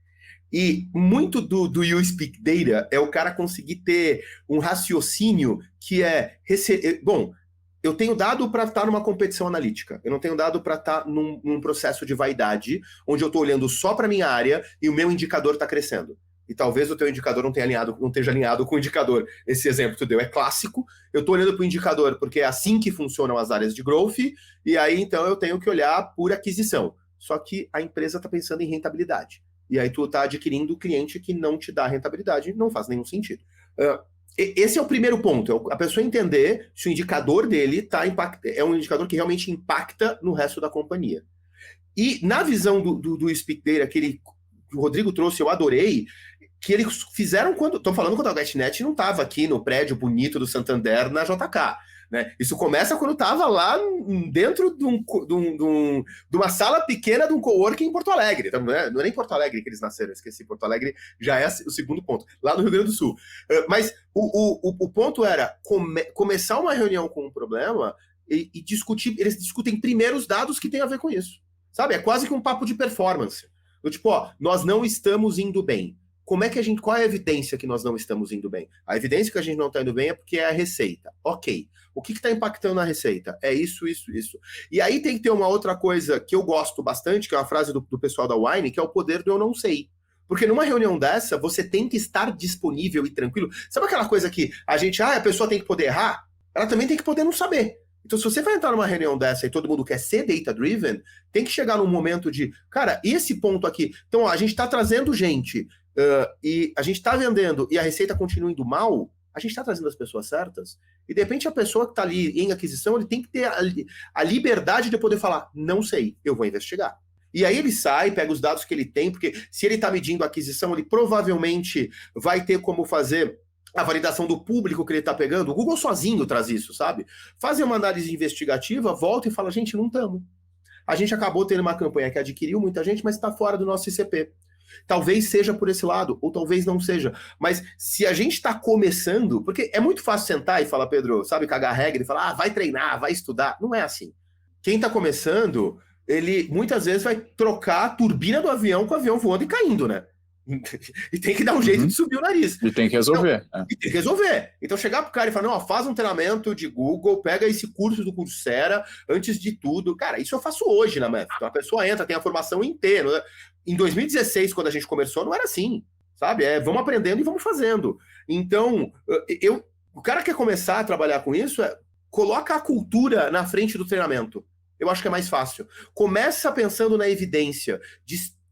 E muito do you speak data é o cara conseguir ter um raciocínio que é... Bom, eu tenho dado para estar numa competição analítica. Eu não tenho dado para estar num processo de vaidade, onde eu estou olhando só para a minha área e o meu indicador está crescendo. E talvez o teu indicador não esteja alinhado com o indicador. Esse exemplo que tu deu é clássico. Eu estou olhando para o indicador porque é assim que funcionam as áreas de growth, e aí então eu tenho que olhar por aquisição. Só que a empresa está pensando em rentabilidade. E aí tu está adquirindo cliente que não te dá rentabilidade, não faz nenhum sentido. Esse é o primeiro ponto, a pessoa entender se o indicador dele é um indicador que realmente impacta no resto da companhia. E na visão do Speak Data, que o Rodrigo trouxe, eu adorei, que eles fizeram estou falando quando a GetNet não estava aqui no prédio bonito do Santander, na JK. né? Isso começa quando estava lá dentro de uma sala pequena de um coworking em Porto Alegre. Então, não é nem Porto Alegre que eles nasceram, esqueci. Porto Alegre já é o segundo ponto, lá no Rio Grande do Sul. Mas o ponto era começar uma reunião com um problema e discutir. Eles discutem primeiro os dados que têm a ver com isso. Sabe? É quase que um papo de performance. Tipo, nós não estamos indo bem. Qual é a evidência que nós não estamos indo bem? A evidência que a gente não está indo bem é porque é a receita. Ok. O que está impactando na receita? É isso. E aí tem que ter uma outra coisa que eu gosto bastante, que é uma frase do pessoal da Wine, que é o poder do eu não sei. Porque numa reunião dessa, você tem que estar disponível e tranquilo. Sabe aquela coisa que a pessoa tem que poder errar? Ela também tem que poder não saber. Então, se você vai entrar numa reunião dessa e todo mundo quer ser data-driven, tem que chegar num momento de, cara, esse ponto aqui... Então, a gente está trazendo gente... e a gente está vendendo e a receita continua indo mal, a gente está trazendo as pessoas certas, e de repente a pessoa que está ali em aquisição, ele tem que ter a liberdade de poder falar, não sei, eu vou investigar. E aí ele sai, pega os dados que ele tem, porque se ele está medindo a aquisição, ele provavelmente vai ter como fazer a validação do público que ele está pegando. O Google sozinho traz isso, sabe? Faz uma análise investigativa, volta e fala, gente, não estamos. A gente acabou tendo uma campanha que adquiriu muita gente, mas está fora do nosso ICP. Talvez seja por esse lado, ou talvez não seja. Mas se a gente está começando... Porque é muito fácil sentar e falar, Pedro, sabe, cagar regra e falar, vai treinar, vai estudar. Não é assim. Quem está começando, ele muitas vezes vai trocar a turbina do avião com o avião voando e caindo, né? E tem que dar um jeito de subir o nariz. E tem que resolver. Então, e tem que resolver. Então chegar pro cara e falar, não, faz um treinamento de Google, pega esse curso do Coursera, antes de tudo. Cara, isso eu faço hoje na MEF. Então a pessoa entra, tem a formação inteira. Né? Em 2016, quando a gente começou, não era assim, sabe? Vamos aprendendo e vamos fazendo. Então, o cara que quer começar a trabalhar com isso, coloca a cultura na frente do treinamento. Eu acho que é mais fácil. Começa pensando na evidência,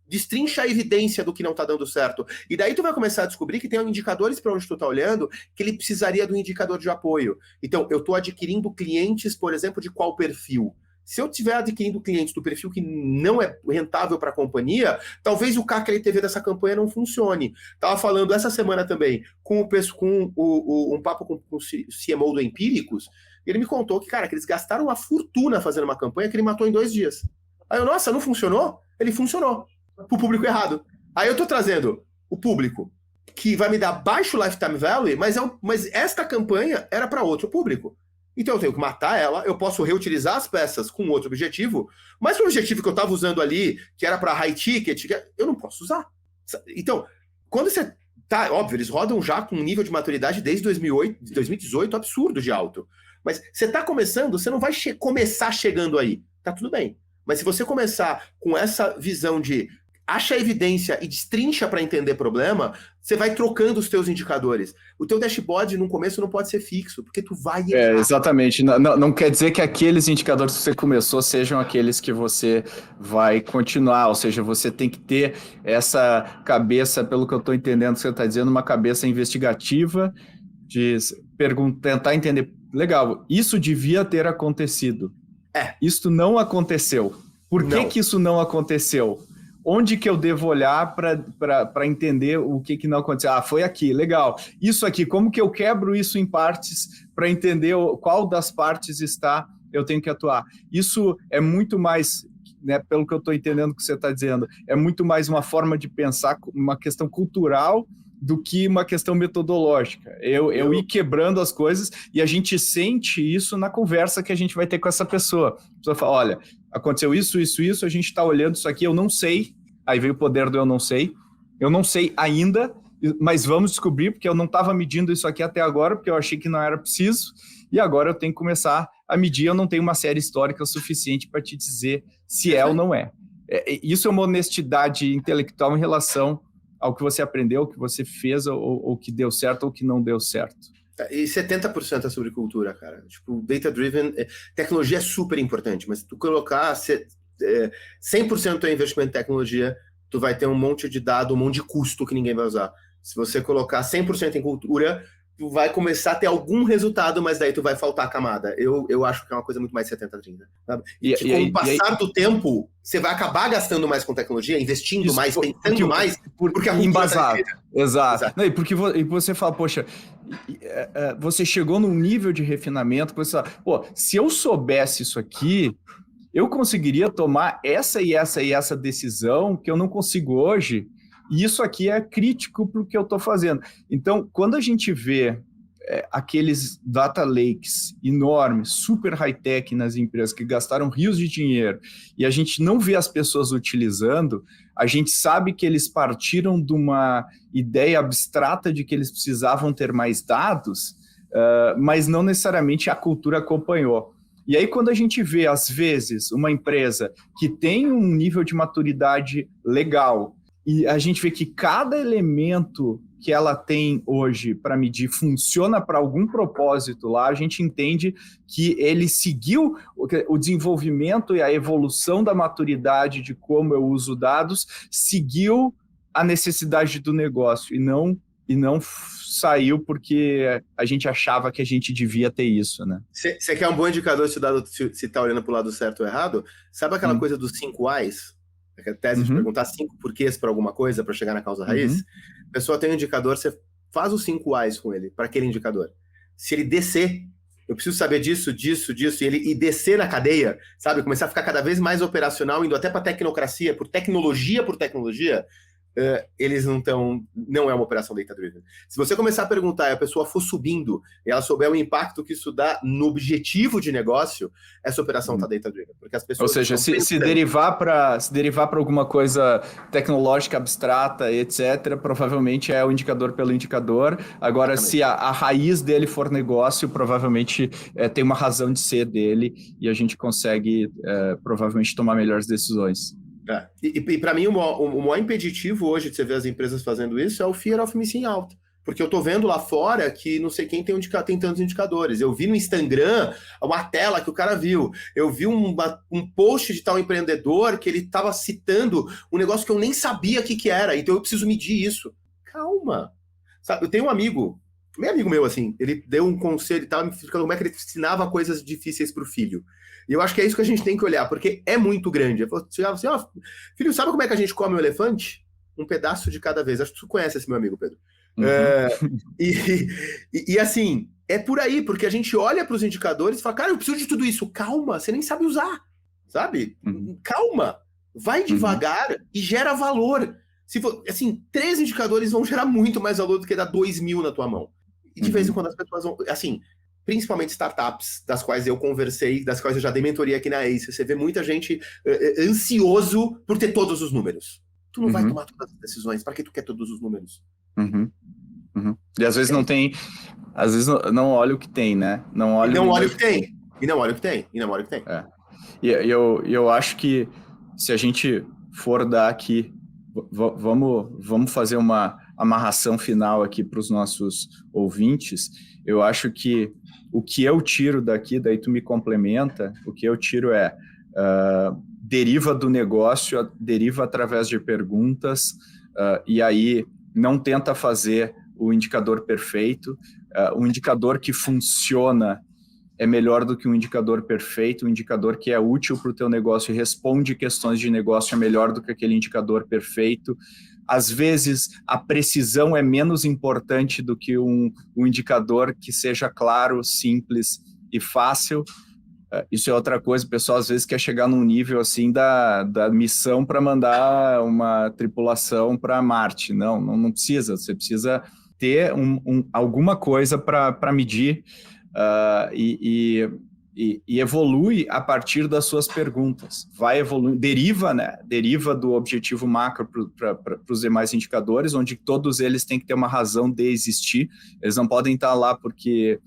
destrincha a evidência do que não está dando certo. E daí tu vai começar a descobrir que tem indicadores para onde tu está olhando que ele precisaria do indicador de apoio. Então, eu estou adquirindo clientes, por exemplo, de qual perfil? Se eu estiver adquirindo clientes do perfil que não é rentável para a companhia, talvez o CAC LTV dessa campanha não funcione. Estava falando essa semana também com um papo com o CMO do Empíricos, e ele me contou que, cara, que eles gastaram uma fortuna fazendo uma campanha que ele matou em 2 dias. Aí eu, nossa, não funcionou? Ele funcionou. Para o público errado. Aí eu estou trazendo o público que vai me dar baixo lifetime value, mas esta campanha era para outro público. Então eu tenho que matar ela, eu posso reutilizar as peças com outro objetivo, mas o objetivo que eu estava usando ali, que era para high ticket, eu não posso usar. Então, quando você tá, óbvio, eles rodam já com um nível de maturidade desde 2018 absurdo de alto. Mas você está começando, você não vai começar chegando aí. Tá tudo bem. Mas se você começar com essa visão de acha a evidência e destrincha para entender problema, você vai trocando os teus indicadores. O teu dashboard, no começo, não pode ser fixo, porque tu vai errar. Exatamente. Não quer dizer que aqueles indicadores que você começou sejam aqueles que você vai continuar, ou seja, você tem que ter essa cabeça, pelo que eu estou entendendo que você está dizendo, uma cabeça investigativa, de tentar entender, legal, isso devia ter acontecido. Isso não aconteceu. Por que isso não aconteceu? Onde que eu devo olhar para entender o que não aconteceu? Foi aqui, legal. Isso aqui, como que eu quebro isso em partes para entender qual das partes eu tenho que atuar? Isso é muito mais, né, pelo que eu estou entendendo que você está dizendo, é muito mais uma forma de pensar, uma questão cultural do que uma questão metodológica. Eu ir quebrando as coisas e a gente sente isso na conversa que a gente vai ter com essa pessoa. A pessoa fala, olha, aconteceu isso, a gente está olhando isso aqui, eu não sei. Aí veio o poder do eu não sei ainda, mas vamos descobrir, porque eu não estava medindo isso aqui até agora, porque eu achei que não era preciso, e agora eu tenho que começar a medir, eu não tenho uma série histórica suficiente para te dizer se é ou não é. Isso é uma honestidade intelectual em relação ao que você aprendeu, o que você fez, ou que deu certo ou que não deu certo. E 70% é sobre cultura, cara. Tipo, data-driven, tecnologia é super importante, mas tu colocar 100% é investimento em tecnologia, tu vai ter um monte de dado, um monte de custo que ninguém vai usar. Se você colocar 100% em cultura, tu vai começar a ter algum resultado, mas daí tu vai faltar a camada. Eu acho que é uma coisa muito mais 70-30. Sabe? E com o passar do tempo, você vai acabar gastando mais com tecnologia, investindo mais, pensando mais, porque a embasado. Exato. Não, e porque você fala, poxa, você chegou num nível de refinamento que você fala, pô, se eu soubesse isso aqui, eu conseguiria tomar essa e essa e essa decisão que eu não consigo hoje, e isso aqui é crítico para o que eu estou fazendo. Então, quando a gente vê aqueles data lakes enormes, super high-tech nas empresas que gastaram rios de dinheiro e a gente não vê as pessoas utilizando, a gente sabe que eles partiram de uma ideia abstrata de que eles precisavam ter mais dados, mas não necessariamente a cultura acompanhou. E aí, quando a gente vê, às vezes, uma empresa que tem um nível de maturidade legal e a gente vê que cada elemento que ela tem hoje para medir funciona para algum propósito lá, a gente entende que ele seguiu o desenvolvimento e a evolução da maturidade de como eu uso dados, seguiu a necessidade do negócio e não saiu porque a gente achava que a gente devia ter isso, né? Você quer um bom indicador se está olhando para o lado certo ou errado? Sabe aquela coisa dos 5 whys? A tese de perguntar 5 porquês para alguma coisa, para chegar na causa raiz? A pessoa tem um indicador, você faz os 5 whys com ele, para aquele indicador. Se ele descer, eu preciso saber disso, e descer na cadeia, sabe? Começar a ficar cada vez mais operacional, indo até para tecnocracia, por tecnologia, eles não é uma operação data-driven. Se você começar a perguntar e a pessoa for subindo e ela souber o impacto que isso dá no objetivo de negócio, essa operação está data-driven. Porque as pessoas, ou seja, se derivar para alguma coisa tecnológica abstrata, etc., provavelmente é o indicador pelo indicador. Agora, exatamente, se a raiz dele for negócio, provavelmente tem uma razão de ser dele e a gente consegue provavelmente tomar melhores decisões. E para mim, o maior impeditivo hoje de você ver as empresas fazendo isso é o fear of missing out. Porque eu tô vendo lá fora que não sei quem tem tantos indicadores. Eu vi no Instagram uma tela que o cara viu. Eu vi um post de tal empreendedor que ele estava citando um negócio que eu nem sabia o que era. Então eu preciso medir isso. Calma. Sabe, eu tenho um amigo, meio amigo meu, assim, ele deu um conselho e estava me explicando como é que ele ensinava coisas difíceis para o filho. E eu acho que é isso que a gente tem que olhar, porque é muito grande. Eu chegava assim, filho, sabe como é que a gente come um elefante? Um pedaço de cada vez. Acho que tu conhece esse meu amigo, Pedro. E assim, é por aí, porque a gente olha para os indicadores e fala, cara, eu preciso de tudo isso. Calma, você nem sabe usar, sabe? Calma, vai devagar e gera valor. Se for, assim, 3 indicadores vão gerar muito mais valor do que dar 2.000 na tua mão. E de vez em quando as pessoas vão, assim, principalmente startups, das quais eu conversei, das quais eu já dei mentoria aqui na ACE, você vê muita gente ansioso por ter todos os números. Tu não vai tomar todas as decisões, para que tu quer todos os números? E às vezes não tem, às vezes não olha o que tem, né? Não olha o que tem. E não olha o que tem. E eu acho que se a gente for dar aqui, vamos fazer uma amarração final aqui para os nossos ouvintes. Eu acho que o que eu tiro daqui, daí tu me complementa, o que eu tiro deriva do negócio, deriva através de perguntas, e aí não tenta fazer o indicador perfeito. O indicador que funciona é melhor do que um indicador perfeito. O indicador que é útil para o teu negócio e responde questões de negócio é melhor do que aquele indicador perfeito. Às vezes, a precisão é menos importante do que um indicador que seja claro, simples e fácil. Isso é outra coisa. O pessoal, às vezes, quer chegar num nível assim da missão para mandar uma tripulação para Marte. Não precisa. Você precisa ter alguma coisa para medir e evolui a partir das suas perguntas. Vai evoluir, deriva do objetivo macro para os demais indicadores, onde todos eles têm que ter uma razão de existir. Eles não podem estar lá porque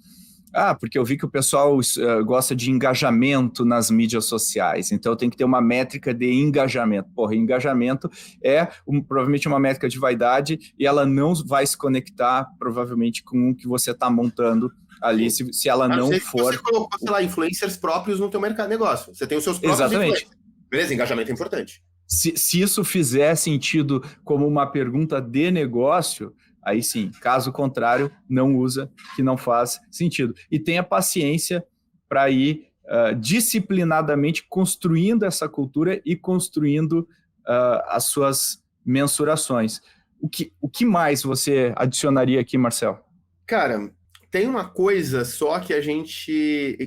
eu vi que o pessoal gosta de engajamento nas mídias sociais, então tem que ter uma métrica de engajamento. Engajamento é provavelmente uma métrica de vaidade e ela não vai se conectar provavelmente com o que você está montando ali, se ela não for... Você colocou, sei lá, influencers próprios no teu mercado de negócio. Você tem os seus próprios influencers. Beleza, engajamento é importante. Se isso fizer sentido como uma pergunta de negócio, aí sim, caso contrário, não usa, que não faz sentido. E tenha paciência para ir disciplinadamente construindo essa cultura e construindo as suas mensurações. O que mais você adicionaria aqui, Marcel? Cara, tem uma coisa só que a gente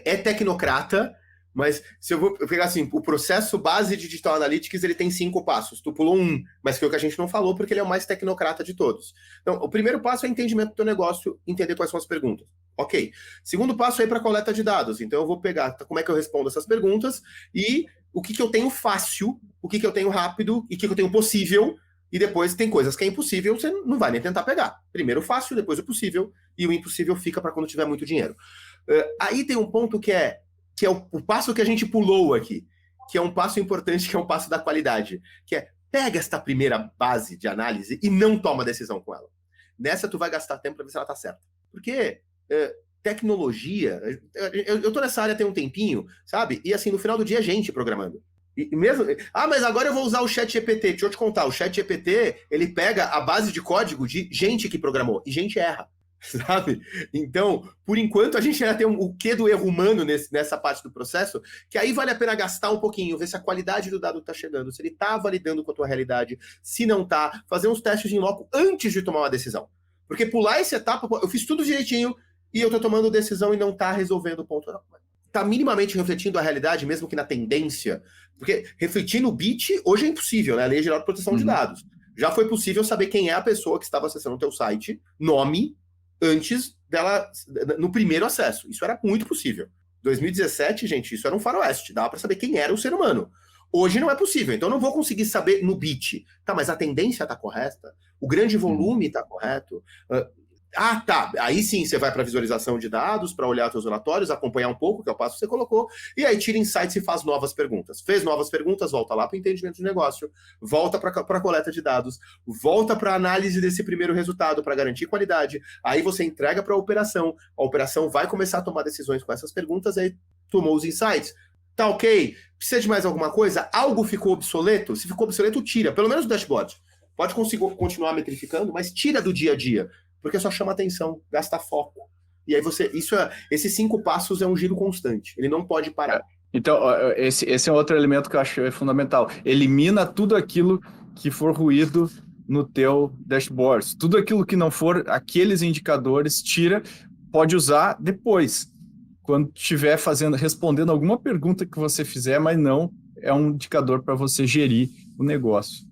é tecnocrata, mas se eu vou pegar assim, o processo base de Digital Analytics, ele tem 5 passos. Tu pulou um, mas foi o que a gente não falou, porque ele é o mais tecnocrata de todos. Então, o primeiro passo é entendimento do teu negócio, entender quais são as perguntas. Ok. Segundo passo é ir para coleta de dados. Então, eu vou pegar como é que eu respondo essas perguntas e o que eu tenho fácil, o que eu tenho rápido e o que eu tenho possível. E depois tem coisas que é impossível, você não vai nem tentar pegar. Primeiro o fácil, depois o possível, e o impossível fica para quando tiver muito dinheiro. Aí tem um ponto que é o passo que a gente pulou aqui, que é um passo importante, que é um passo da qualidade, que é pega esta primeira base de análise e não toma decisão com ela. Nessa tu vai gastar tempo para ver se ela está certa. Porque tecnologia, eu tô nessa área tem um tempinho, sabe? E assim, no final do dia é gente programando. E mesmo, mas agora eu vou usar o ChatGPT. Deixa eu te contar, o ChatGPT, ele pega a base de código de gente que programou, e gente erra, sabe? Então, por enquanto, a gente ainda tem o quê do erro humano nessa parte do processo, que aí vale a pena gastar um pouquinho, ver se a qualidade do dado está chegando, se ele está validando com a tua realidade, se não está, fazer uns testes em loco antes de tomar uma decisão. Porque pular essa etapa, eu fiz tudo direitinho, e eu estou tomando decisão e não está resolvendo o ponto. Está minimamente refletindo a realidade, mesmo que na tendência. Porque refletir no bit, hoje é impossível, né? A Lei Geral de Proteção de Dados. Já foi possível saber quem é a pessoa que estava acessando o teu site, nome, antes dela, no primeiro acesso. Isso era muito possível. 2017, gente, isso era um faroeste. Dava para saber quem era o ser humano. Hoje não é possível, então eu não vou conseguir saber no bit. Tá, mas a tendência está correta? O grande volume está correto? Tá. Aí sim você vai para visualização de dados, para olhar seus relatórios, acompanhar um pouco, que é o passo que você colocou, e aí tira insights e faz novas perguntas. Fez novas perguntas, volta lá para o entendimento de negócio, volta para a coleta de dados, volta para a análise desse primeiro resultado para garantir qualidade. Aí você entrega para a operação vai começar a tomar decisões com essas perguntas, aí tomou os insights. Tá ok? Precisa de mais alguma coisa? Algo ficou obsoleto? Se ficou obsoleto, tira. Pelo menos o dashboard. Pode continuar metrificando, mas tira do dia a dia. Porque só chama atenção, gasta foco. E aí esses 5 passos é um giro constante. Ele não pode parar. Então, esse é outro elemento que eu acho fundamental. Elimina tudo aquilo que for ruído no teu dashboard. Tudo aquilo que não for aqueles indicadores, tira, pode usar depois. Quando estiver respondendo alguma pergunta que você fizer, mas não é um indicador para você gerir o negócio.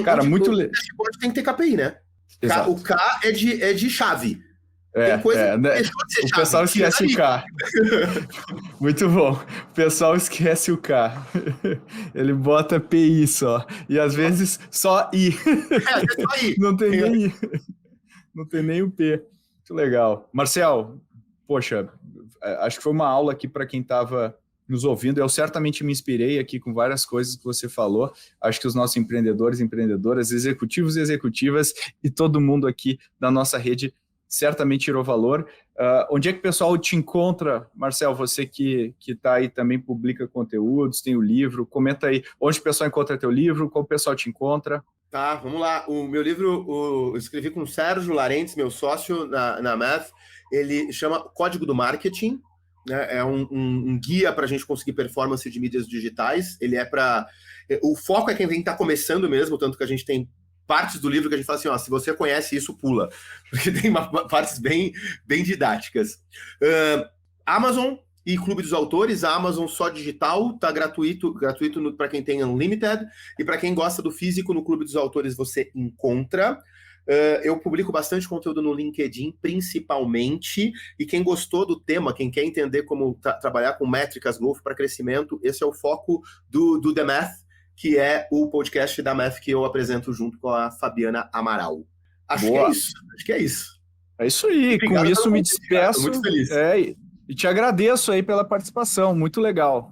Cara, muito legal. O dashboard tem que ter KPI, né? Exato. O K é de chave. Tem coisa que deixou de ser chave. O pessoal esquece o K. Muito bom. O pessoal esquece o K. Ele bota PI só. E às vezes só I. Só I. Não tem nem I. Não tem nem o P. Muito legal. Marcel, poxa, acho que foi uma aula aqui para quem estava nos ouvindo. Eu certamente me inspirei aqui com várias coisas que você falou. Acho que os nossos empreendedores, empreendedoras, executivos e executivas e todo mundo aqui da nossa rede certamente tirou valor. Onde é que o pessoal te encontra, Marcel? Você que está aí também publica conteúdos, tem o livro. Comenta aí onde o pessoal encontra teu livro, como o pessoal te encontra. Tá, vamos lá. O meu livro, eu escrevi com o Sérgio Larentes, meu sócio na Math. Ele chama Código do Marketing. Né? É um guia para a gente conseguir performance de mídias digitais. Ele o foco é quem está começando mesmo, tanto que a gente tem partes do livro que a gente fala assim, se você conhece isso, pula. Porque tem partes bem didáticas. Amazon e Clube dos Autores. A Amazon só digital, tá gratuito para quem tem Unlimited. E para quem gosta do físico, no Clube dos Autores você encontra. Eu publico bastante conteúdo no LinkedIn, principalmente, e quem gostou do tema, quem quer entender como trabalhar com métricas Growth para crescimento, esse é o foco do The Math, que é o podcast da Math que eu apresento junto com a Fabiana Amaral. Acho que é isso. É isso aí, obrigado, com isso me despeço. Muito feliz. E te agradeço aí pela participação, muito legal.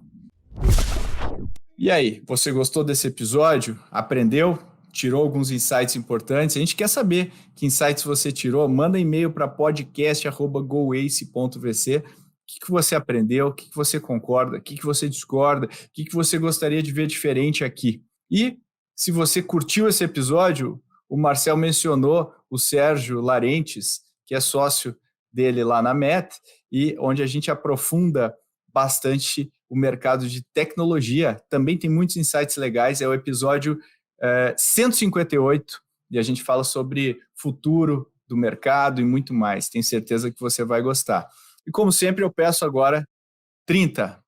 E aí, você gostou desse episódio? Aprendeu? Tirou alguns insights importantes? A gente quer saber que insights você tirou. Manda e-mail para podcast@goace.vc. O que você aprendeu? O que você concorda? O que você discorda? O que você gostaria de ver diferente aqui? E se você curtiu esse episódio, o Marcel mencionou o Sérgio Larentes, que é sócio dele lá na Met, e onde a gente aprofunda bastante o mercado de tecnologia. Também tem muitos insights legais. É o episódio 158, e a gente fala sobre futuro do mercado e muito mais. Tenho certeza que você vai gostar. E como sempre, eu peço agora 30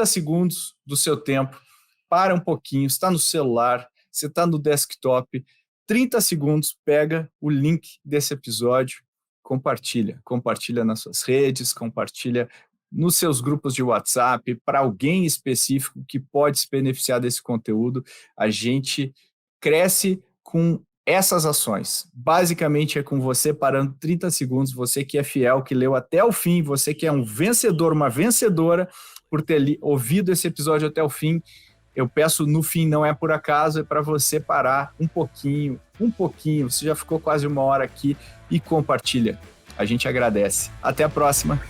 segundos do seu tempo. Para um pouquinho, está no celular, você está no desktop, 30 segundos, pega o link desse episódio, compartilha nas suas redes, compartilha nos seus grupos de WhatsApp, para alguém específico que pode se beneficiar desse conteúdo. A gente cresce com essas ações. Basicamente é com você parando 30 segundos, você que é fiel, que leu até o fim, você que é um vencedor, uma vencedora, por ter ouvido esse episódio até o fim. Eu peço no fim, não é por acaso, é para você parar um pouquinho, você já ficou quase 1 hora aqui e compartilha. A gente agradece. Até a próxima.